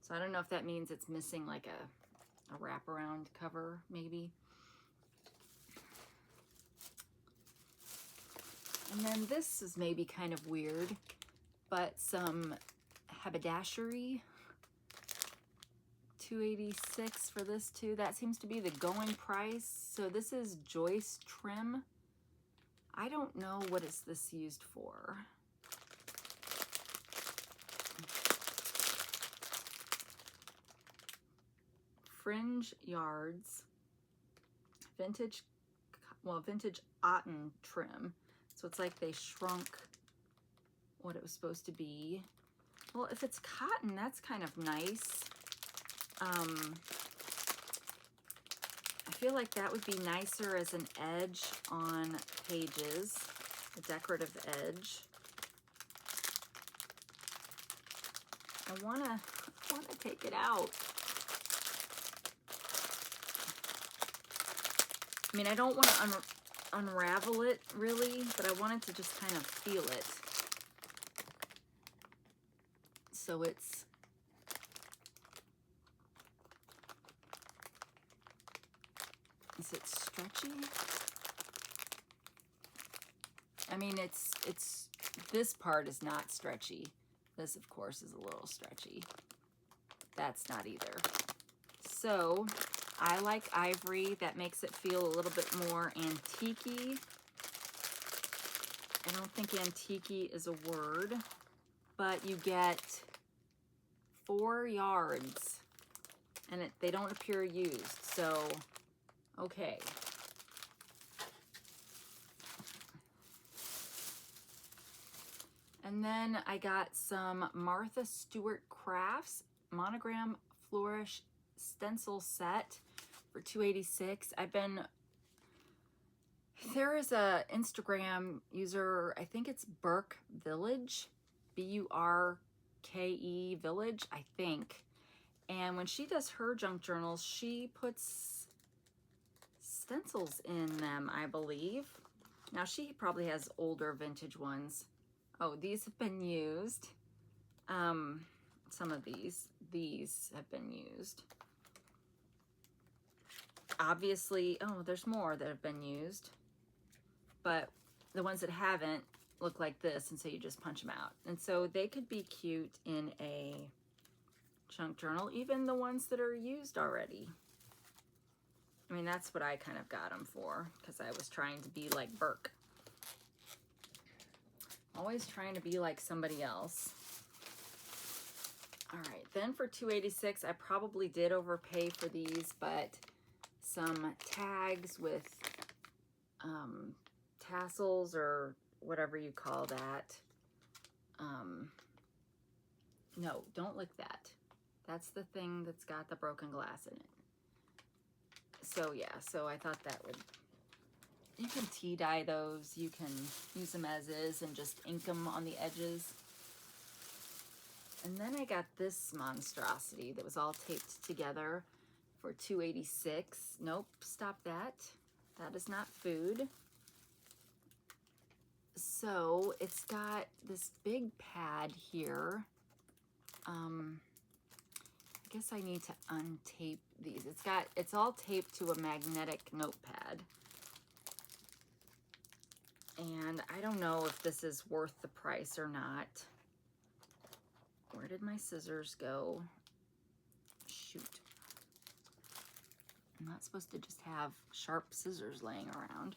So I don't know if that means it's missing like a wraparound cover, maybe. And then this is maybe kind of weird, but some haberdashery. $2.86 for this too. That seems to be the going price. So this is joist trim. I don't know what is this used for. Fringe yards, vintage otten trim. So it's like they shrunk what it was supposed to be. Well, if it's cotton, that's kind of nice. I feel like that would be nicer as an edge on pages, a decorative edge. I wanna take it out. I mean, I don't want to unravel it really, but I wanted to just kind of feel it. So it's, is it stretchy? I mean, it's, this part is not stretchy. This, of course, is a little stretchy. That's not either. So I like ivory. That makes it feel a little bit more antique-y. I don't think antique-y is a word, but you get 4 yards, and they don't appear used, so okay. And then I got some Martha Stewart Crafts Monogram Flourish Stencil Set for $2.86. There is a Instagram user, I think it's Burke Village, B-U-R-K-E Village, I think. And when she does her junk journals, she puts stencils in them, I believe. Now she probably has older vintage ones. Oh, these have been used. Some of these have been used. Obviously, oh, there's more that have been used, but the ones that haven't look like this, and so you just punch them out. And so they could be cute in a junk journal, even the ones that are used already. I mean, that's what I kind of got them for, because I was trying to be like Burke. Always trying to be like somebody else. All right, then for $2.86, I probably did overpay for these, but some tags with tassels or whatever you call that. No, don't lick that. That's the thing that's got the broken glass in it. So yeah, so I thought that would, you can tea dye those, you can use them as is and just ink them on the edges. And then I got this monstrosity that was all taped together for $2.86. Nope, stop that. That is not food. So it's got this big pad here. I guess I need to untape these. It's all taped to a magnetic notepad. And I don't know if this is worth the price or not. Where did my scissors go? Shoot. I'm not supposed to just have sharp scissors laying around.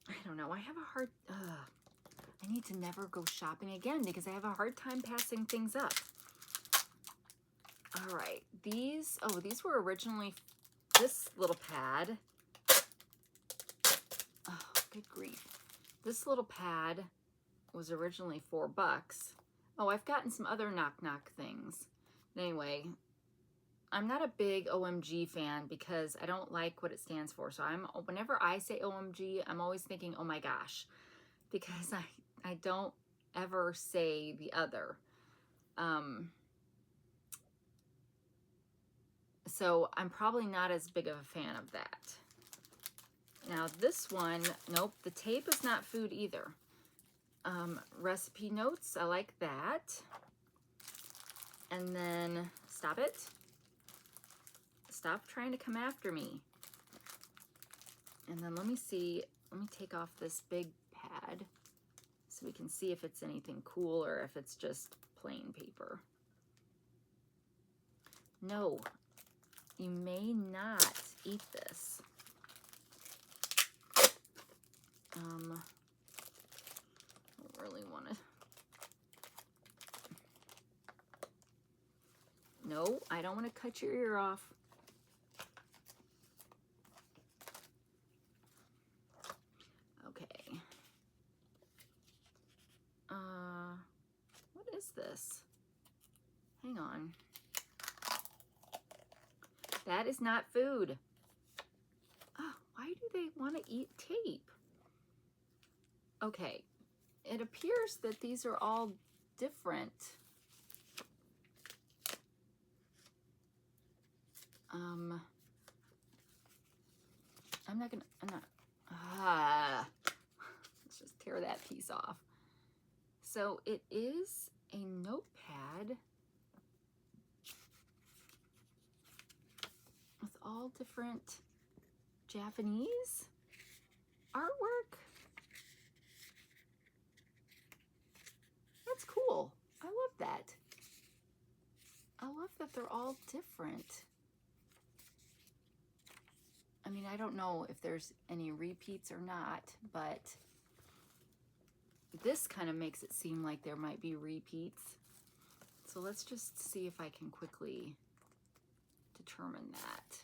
I don't know. I have a hard... I need to never go shopping again because I have a hard time passing things up. All right. These were originally this little pad. Oh, good grief. This little pad was originally $4. Oh, I've gotten some other knock-knock things. Anyway, I'm not a big OMG fan because I don't like what it stands for. So whenever I say OMG, I'm always thinking, oh my gosh, because I don't ever say the other. So I'm probably not as big of a fan of that. Now this one, nope, the tape is not food either. Recipe notes, I like that. And then, stop it. Stop trying to come after me. And then let me take off this big pad so we can see if it's anything cool or if it's just plain paper. No, you may not eat this. I don't really want to. No, I don't want to cut your ear off. Okay. What is this? Hang on. That is not food. Oh, why do they want to eat tape? Okay, it appears that these are all different. Let's just tear that piece off. So it is a notepad with all different Japanese artwork. That's cool. I love that. I love that they're all different. I mean, I don't know if there's any repeats or not, but this kind of makes it seem like there might be repeats. So let's just see if I can quickly determine that.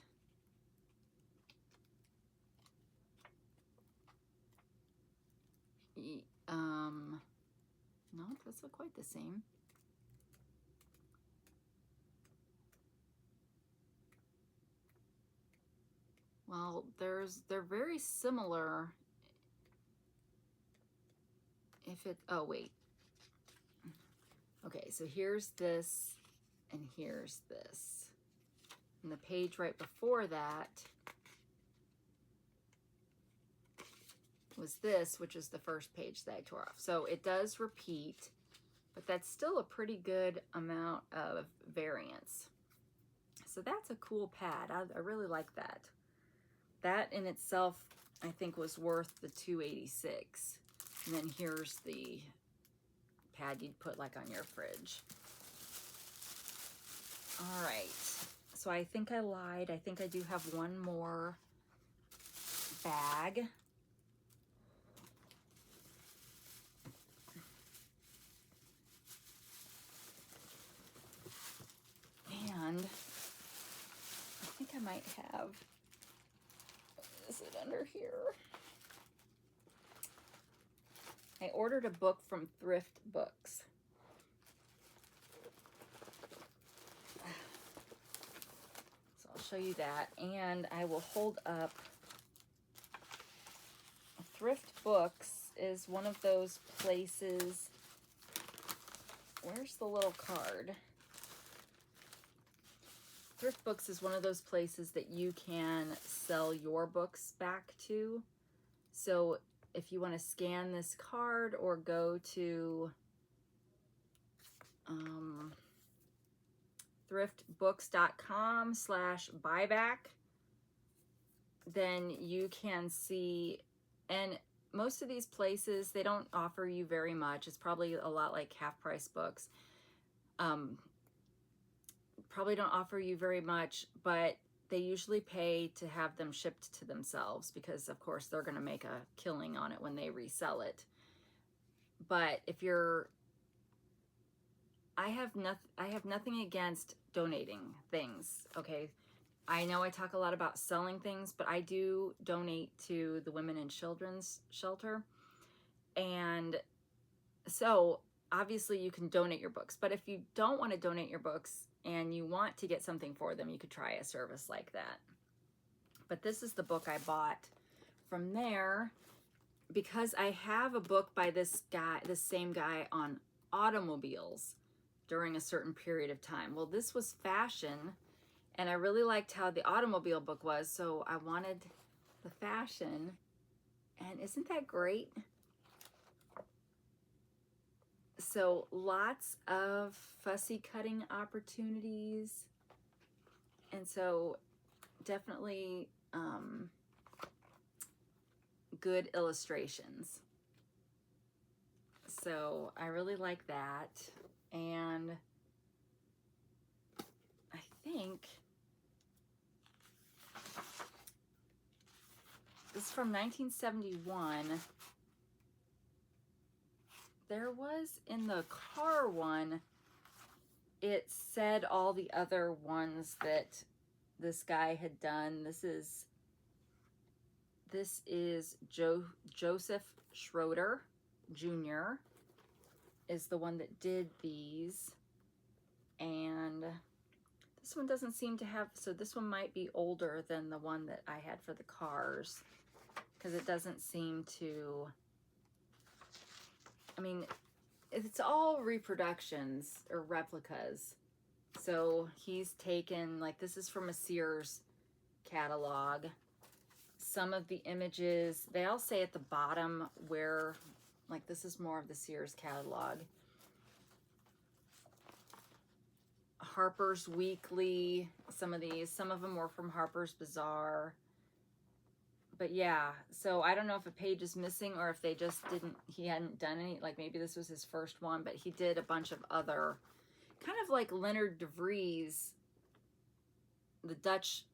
No, that's not quite the same. Well, they're very similar if it, oh wait. Okay, so here's this and here's this. And the page right before that was this, which is the first page that I tore off. So it does repeat, but that's still a pretty good amount of variance. So that's a cool pad. I really like that. That in itself, I think, was worth the $2.86. And then here's the pad you'd put like on your fridge. All right, so I think I lied. I think I do have one more bag. And I think I might have, is it under here? I ordered a book from Thrift Books. So I'll show you that, and I will hold up. Thrift Books is one of those places. Where's the little card? Thrift Books is one of those places that you can sell your books back to. So if you want to scan this card or go to thriftbooks.com/buyback, then you can see, and most of these places, they don't offer you very much. It's probably a lot like Half Price Books. Probably don't offer you very much, but they usually pay to have them shipped to themselves because, of course, they're going to make a killing on it when they resell it. But if you're, I have nothing against donating things, okay? I know I talk a lot about selling things, but I do donate to the Women and Children's Shelter. And so obviously you can donate your books, but if you don't want to donate your books and you want to get something for them, you could try a service like that. But this is the book I bought from there because I have a book by this same guy on automobiles during a certain period of time. Well, this was fashion, and I really liked how the automobile book was, so I wanted the fashion. And isn't that great? So lots of fussy cutting opportunities. And so definitely good illustrations. So I really like that. And I think this is from 1971. There was in the car one, it said all the other ones that this guy had done. This is Joseph Schroeder Jr. is the one that did these. And this one doesn't seem to have, so this one might be older than the one that I had for the cars because it doesn't seem to, I mean, it's all reproductions or replicas. So he's taken, like, this is from a Sears catalog. Some of the images, they all say at the bottom where, like, this is more of the Sears catalog. Harper's Weekly, some of them were from Harper's Bazaar. But yeah, so I don't know if a page is missing or if they just he hadn't done any, like maybe this was his first one, but he did a bunch of other, kind of like Leonard de Vries, the Dutch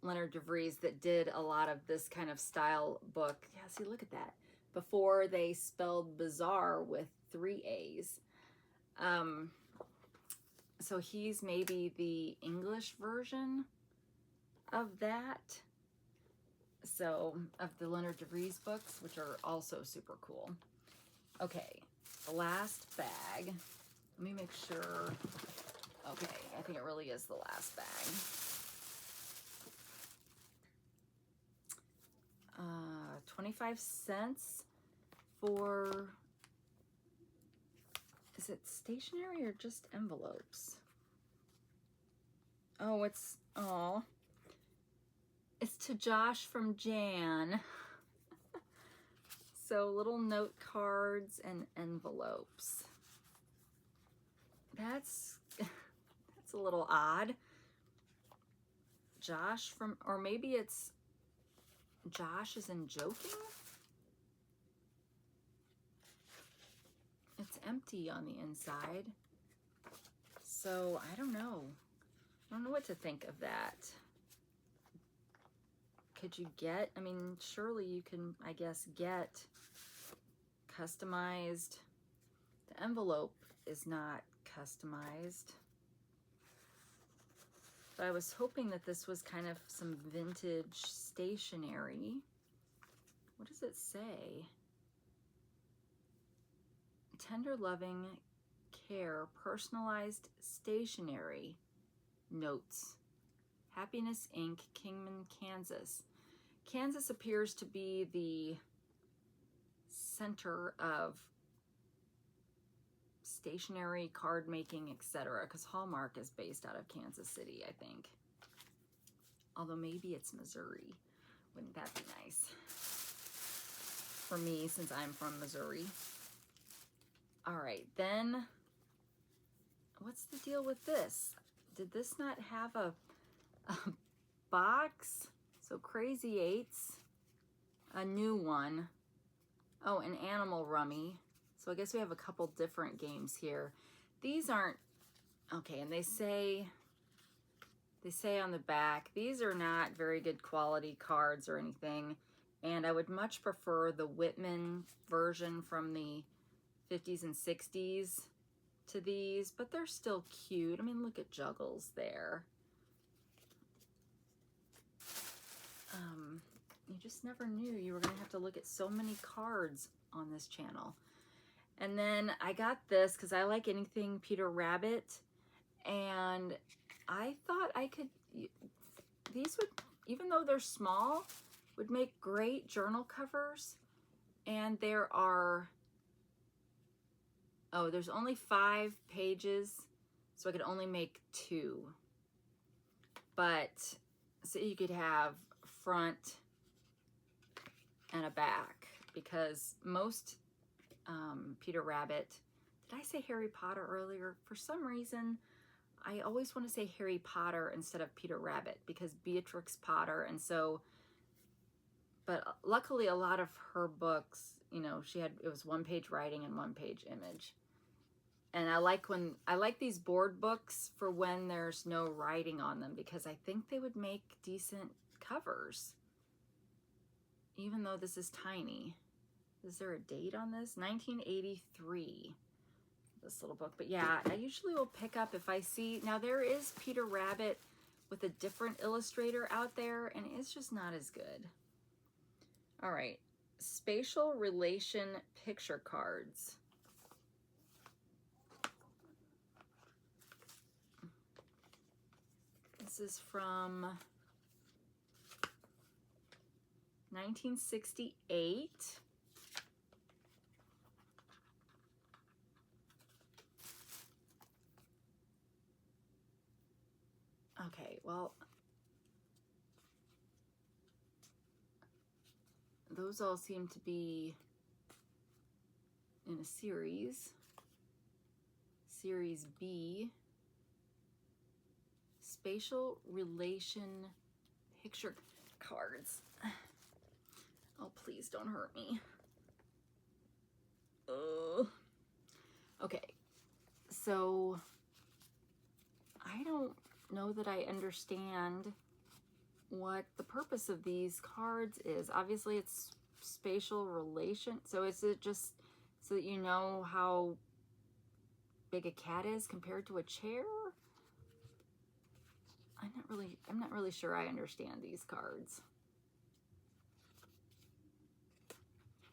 Leonard de Vries that did a lot of this kind of style book. Yeah, see, look at that. Before they spelled bazaar with 3 A's. So he's maybe the English version of that. So, of the Leonard de Vries books, which are also super cool. Okay, the last bag. Let me make sure. Okay, I think it really is the last bag. 25 cents for is it stationery or just envelopes? Oh, it's to Josh from Jan. So little note cards and envelopes. That's a little odd. Josh from, or maybe it's Josh is in joking? It's empty on the inside. So I don't know. I don't know what to think of that. Could you get, I mean, surely you can, I guess, get customized. The envelope is not customized. But I was hoping that this was kind of some vintage stationery. What does it say? Tender loving care, personalized stationery notes. Happiness Inc., Kingman, Kansas. Kansas appears to be the center of stationery, card making, etc. because Hallmark is based out of Kansas City, I think. Although maybe it's Missouri. Wouldn't that be nice? For me, since I'm from Missouri. All right, then what's the deal with this? Did this not have a box? So Crazy Eights, a new one. Oh, an Animal Rummy. So I guess we have a couple different games here. These aren't, okay, and they say on the back, these are not very good quality cards or anything. And I would much prefer the Whitman version from the 50s and 60s to these, but they're still cute. I mean, look at Juggles there. You just never knew you were gonna have to look at so many cards on this channel. And then I got this because I like anything Peter Rabbit, and I thought I could, these would, even though they're small, would make great journal covers. And there are, oh, there's only 5 pages, so I could only make 2. But, so you could have front and a back, because most Peter Rabbit, did I say Harry Potter earlier? For some reason, I always want to say Harry Potter instead of Peter Rabbit, because Beatrix Potter, and so, but luckily a lot of her books, you know, she had, it was 1-page writing and 1-page image. And I like these board books for when there's no writing on them, because I think they would make decent covers, even though this is tiny. Is there a date on this? 1983, this little book. But yeah, I usually will pick up if I see, now there is Peter Rabbit with a different illustrator out there, and it's just not as good. All right, spatial relation picture cards. This is from 1968. Okay, well, those all seem to be in a series. Series B. Spatial relation picture cards. Oh, please don't hurt me. Okay, so I don't know that I understand what the purpose of these cards is. Obviously it's spatial relation, so is it just so that you know how big a cat is compared to a chair? I'm not really sure I understand these cards.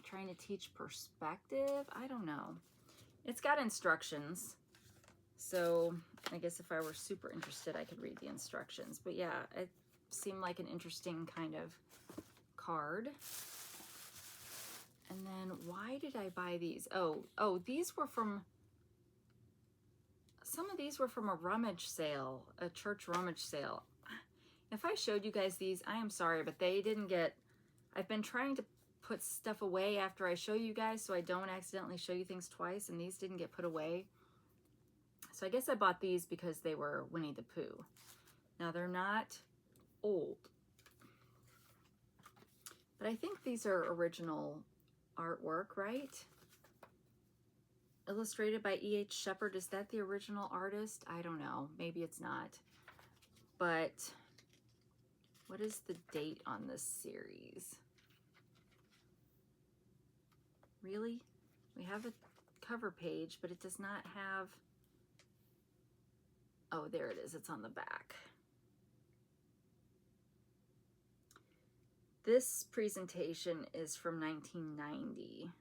Trying to teach perspective? I don't know. It's got instructions, so I guess if I were super interested, I could read the instructions. But yeah, it seemed like an interesting kind of card. And then why did I buy these? Oh, these were from some of these were from a rummage sale, a church rummage sale. If I showed you guys these, I am sorry, but they didn't get, I've been trying to put stuff away after I show you guys so I don't accidentally show you things twice, and these didn't get put away. So I guess I bought these because they were Winnie the Pooh. Now they're not old, but I think these are original artwork, right? Illustrated by E.H. Shepard. Is that the original artist? I don't know. Maybe it's not. But what is the date on this series? Really? We have a cover page, but it does not have... Oh, there it is. It's on the back. This presentation is from 1990.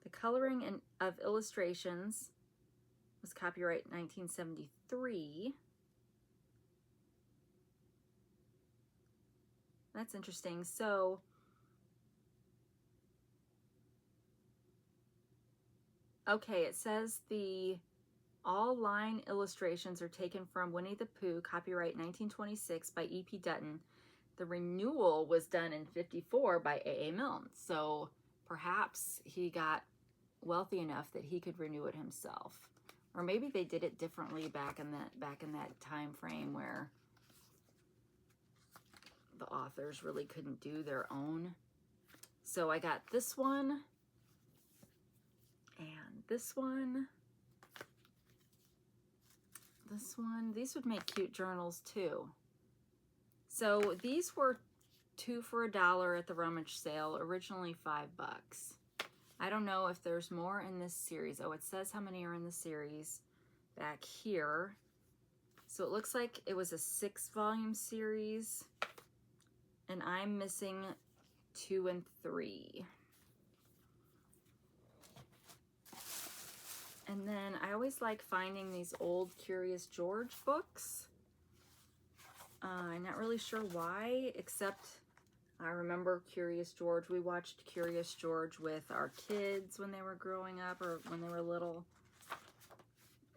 The coloring of illustrations was copyright 1973. That's interesting. So, okay, it says the all line illustrations are taken from Winnie the Pooh, copyright 1926 by E.P. Dutton. The renewal was done in 54 by A.A. Milne. So perhaps he got wealthy enough that he could renew it himself, or maybe they did it differently back in that time frame where the authors really couldn't do their own. So I got this one and this one. This one. These would make cute journals too. So these were 2 for $1 at the rummage sale, originally $5. I don't know if there's more in this series. Oh, it says how many are in the series back here. So it looks like it was a 6-volume series, and I'm missing 2 and 3. And then I always like finding these old Curious George books. I'm not really sure why, except I remember Curious George. We watched Curious George with our kids when they were growing up or when they were little.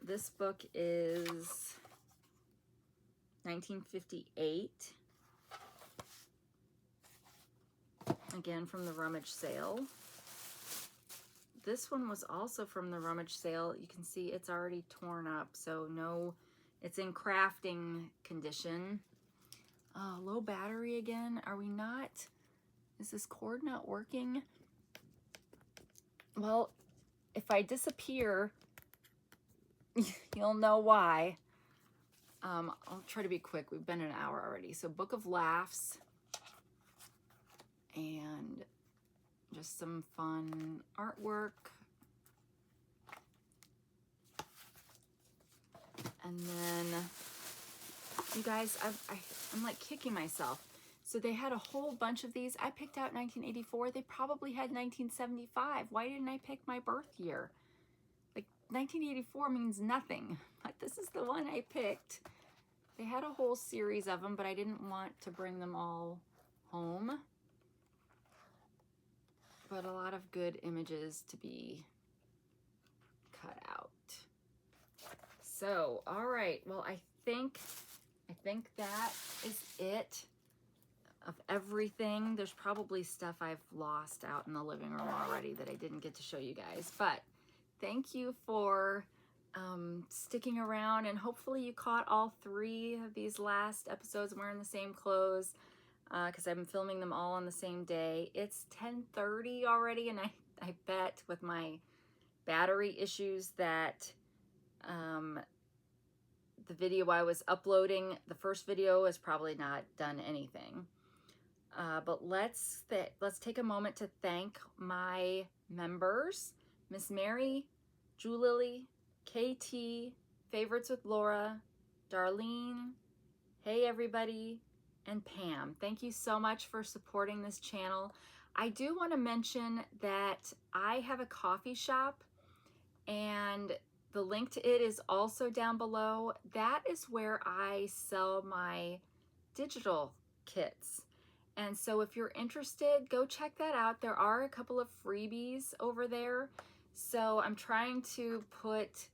This book is 1958. Again, from the rummage sale. This one was also from the rummage sale. You can see it's already torn up, so no, it's in crafting condition. Low battery again. Are we not? Is this cord not working? Well, if I disappear, you'll know why. I'll try to be quick. We've been an hour already. So Book of Laughs. And just some fun artwork. And then, you guys, I'm like kicking myself. So they had a whole bunch of these. I picked out 1984. They probably had 1975. Why didn't I pick my birth year? Like, 1984 means nothing. But this is the one I picked. They had a whole series of them, but I didn't want to bring them all home. But a lot of good images to be cut out. So, all right. Well, I think that is it of everything. There's probably stuff I've lost out in the living room already that I didn't get to show you guys. But thank you for sticking around, and hopefully you caught all 3 of these last episodes. I'm wearing the same clothes because I'm filming them all on the same day. It's 10:30 already, and I bet with my battery issues that the video I was uploading, the first video, is probably not done anything. But let's take a moment to thank my members: Miss Mary, Julily, KT, Favorites with Laura, Darlene, Hey Everybody, and Pam. Thank you so much for supporting this channel. I do want to mention that I have a coffee shop, and the link to it is also down below. That is where I sell my digital kits. And so if you're interested, go check that out. There are a couple of freebies over there. So I'm trying to put,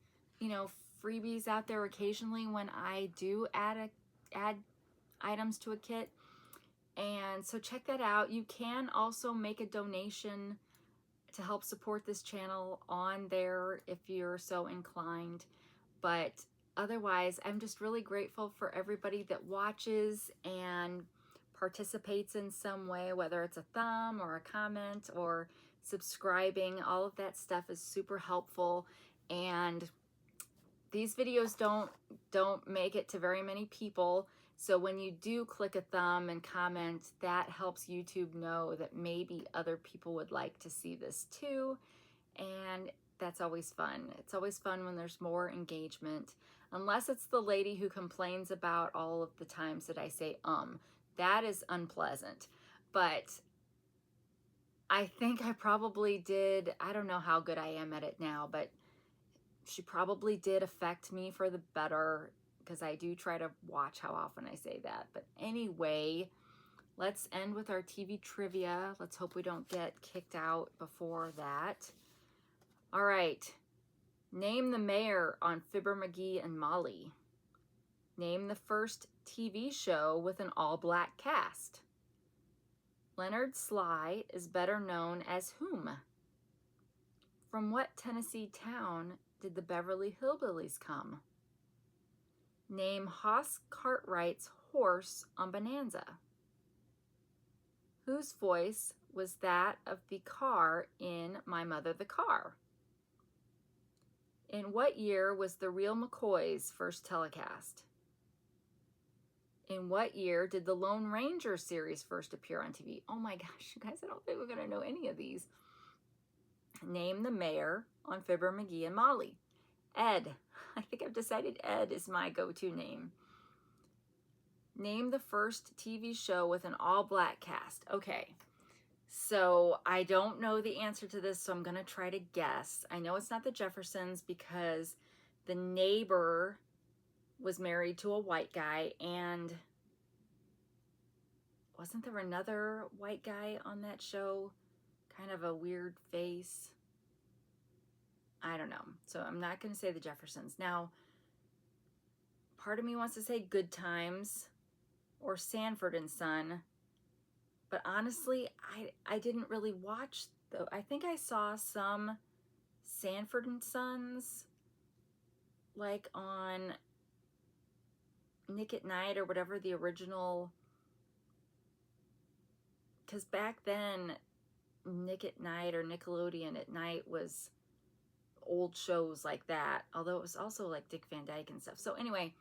you know, freebies out there occasionally when I do add items to a kit. And so check that out. You can also make a donation to help support this channel on there if you're so inclined. But otherwise, I'm just really grateful for everybody that watches and participates in some way, whether it's a thumb or a comment or subscribing. All of that stuff is super helpful. And these videos don't make it to very many people. So when you do click a thumb and comment, that helps YouTube know that maybe other people would like to see this too. And that's always fun. It's always fun when there's more engagement. Unless it's the lady who complains about all of the times that I say that is unpleasant. But I think I probably did, I don't know how good I am at it now, but she probably did affect me for the better, because I do try to watch how often I say that. But anyway, let's end with our TV trivia. Let's hope we don't get kicked out before that. All right. Name the mayor on Fibber McGee and Molly. Name the first TV show with an all-black cast. Leonard Sly is better known as whom? From what Tennessee town did the Beverly Hillbillies come? Name Hoss Cartwright's horse on Bonanza. Whose voice was that of the car in My Mother the Car? In what year was The Real McCoys first telecast? In what year did the Lone Ranger series first appear on TV? Oh my gosh, you guys, I don't think we're going to know any of these. Name the mayor on Fibber McGee and Molly. Ed. I think I've decided Ed is my go-to name. Name the first TV show with an all-black cast. Okay, so I don't know the answer to this, so I'm going to try to guess. I know it's not the Jeffersons because the neighbor was married to a white guy, and wasn't there another white guy on that show? Kind of a weird face. I don't know. So I'm not going to say the Jeffersons. Now, part of me wants to say Good Times or Sanford and Son, but honestly, I didn't really watch though. I think I saw some Sanford and Sons like on Nick at Night or whatever the original, because back then Nick at Night or Nickelodeon at Night was old shows like that, although it was also like Dick Van Dyke and stuff. So anyway,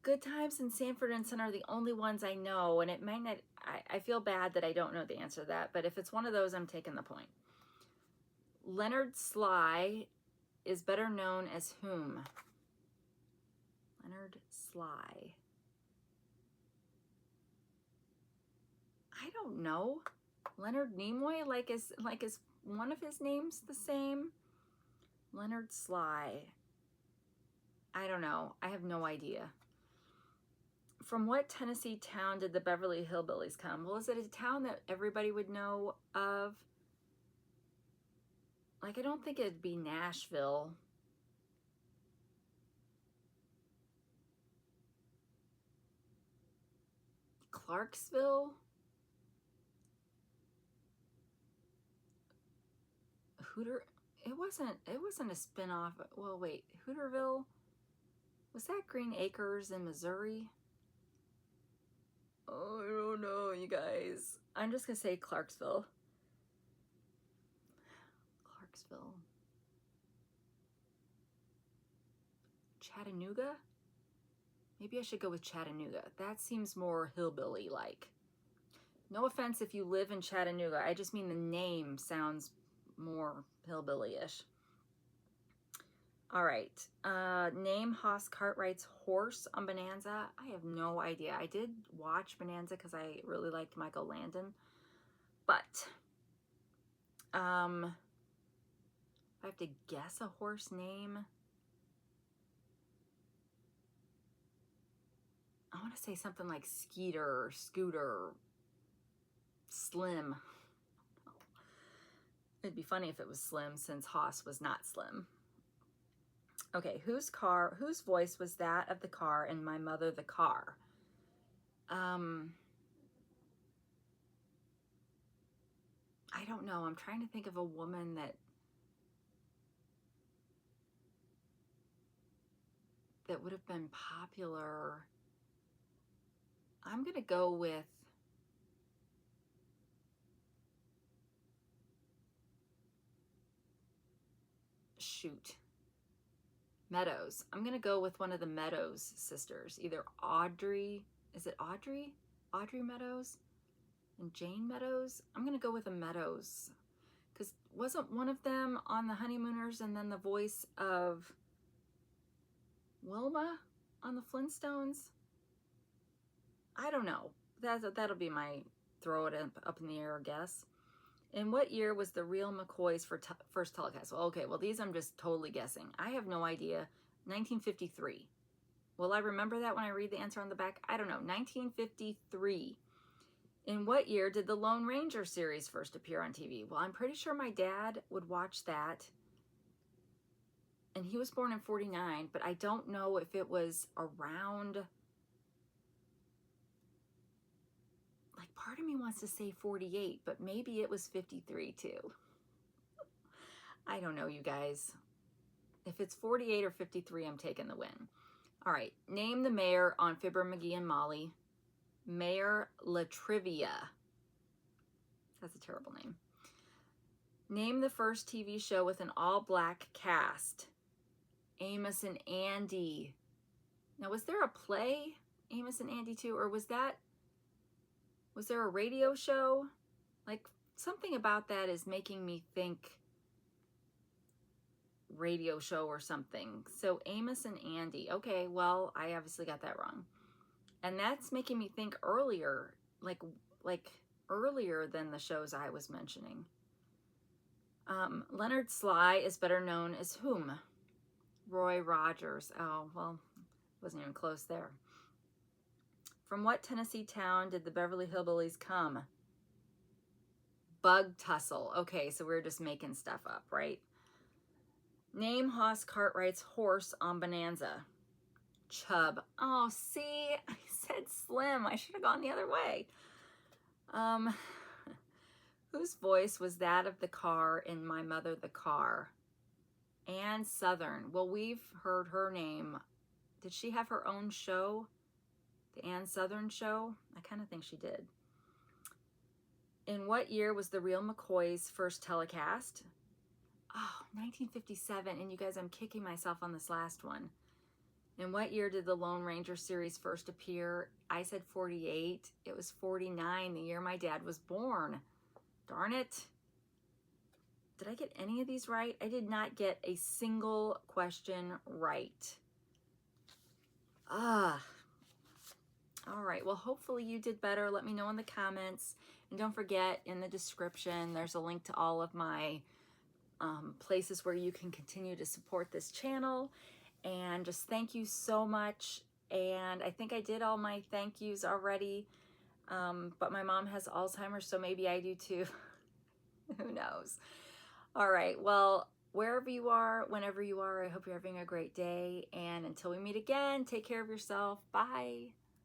Good Times and Sanford and Son are the only ones I know, and it might not, I feel bad that I don't know the answer to that, but if it's one of those, I'm taking the point. Leonard Sly is better known as whom? Leonard Sly. I don't know. Leonard Nimoy, like is one of his names the same? Leonard Sly. I don't know. I have no idea. From what Tennessee town did the Beverly Hillbillies come? Well, is it a town that everybody would know of? Like, I don't think it'd be Nashville. Clarksville? It wasn't a spinoff. Well, wait, Hooterville? Was that Green Acres in Missouri? Oh, I don't know, you guys. I'm just gonna say Clarksville. Clarksville. Chattanooga? Maybe I should go with Chattanooga. That seems more hillbilly-like. No offense if you live in Chattanooga. I just mean the name sounds more hillbilly-ish. All right. Name Hoss Cartwright's horse on Bonanza. I have no idea. I did watch Bonanza because I really liked Michael Landon. But if I have to guess a horse name, I want to say something like Skeeter, Scooter, Slim. It'd be funny if it was Slim, since Haas was not Slim. Okay, whose voice was that of the car in My Mother the Car? I don't know. I'm trying to think of a woman that would have been popular. I'm going to go with Meadows. I'm going to go with one of the Meadows sisters, either Audrey. Is it Audrey? Audrey Meadows and Jane Meadows? I'm going to go with the Meadows, because wasn't one of them on the Honeymooners and then the voice of Wilma on the Flintstones? I don't know. That'll be my throw it up in the air guess. In what year was the real McCoys first telecast? Well, okay, well, these I'm just totally guessing. I have no idea. 1953. Will I remember that when I read the answer on the back? I don't know. 1953. In what year did the Lone Ranger series first appear on TV? Well, I'm pretty sure my dad would watch that. And he was born in 49, but I don't know if it was around... Like, part of me wants to say 48, but maybe it was 53 too. I don't know, you guys. If it's 48 or 53, I'm taking the win. All right, name the mayor on Fibber, McGee, and Molly. Mayor Latrivia. That's a terrible name. Name the first TV show with an all-black cast. Amos and Andy. Now, was there a play, Amos and Andy too, or was there a radio show? Like, something about that is making me think radio show or something. So Amos and Andy. Okay, well, I obviously got that wrong. And that's making me think earlier, like earlier than the shows I was mentioning. Leonard Sly is better known as whom? Roy Rogers. Oh, well, wasn't even close there. From what Tennessee town did the Beverly Hillbillies come? Bug Tussle. Okay, so we're just making stuff up, right? Name Hoss Cartwright's horse on Bonanza. Chub. Oh, see, I said Slim. I should have gone the other way. Whose voice was that of the car in My Mother the Car? Ann Southern. Well, we've heard her name. Did she have her own show? The Ann Southern Show? I kind of think she did. In what year was The Real McCoys first telecast? Oh, 1957. And you guys, I'm kicking myself on this last one. In what year did the Lone Ranger series first appear? I said 48. It was 49, the year my dad was born. Darn it. Did I get any of these right? I did not get a single question right. All right, well, hopefully you did better. Let me know in the comments. And don't forget, in the description, there's a link to all of my places where you can continue to support this channel. And just thank you so much. And I think I did all my thank yous already. But my mom has Alzheimer's, so maybe I do too. Who knows? All right, well, wherever you are, whenever you are, I hope you're having a great day. And until we meet again, take care of yourself. Bye.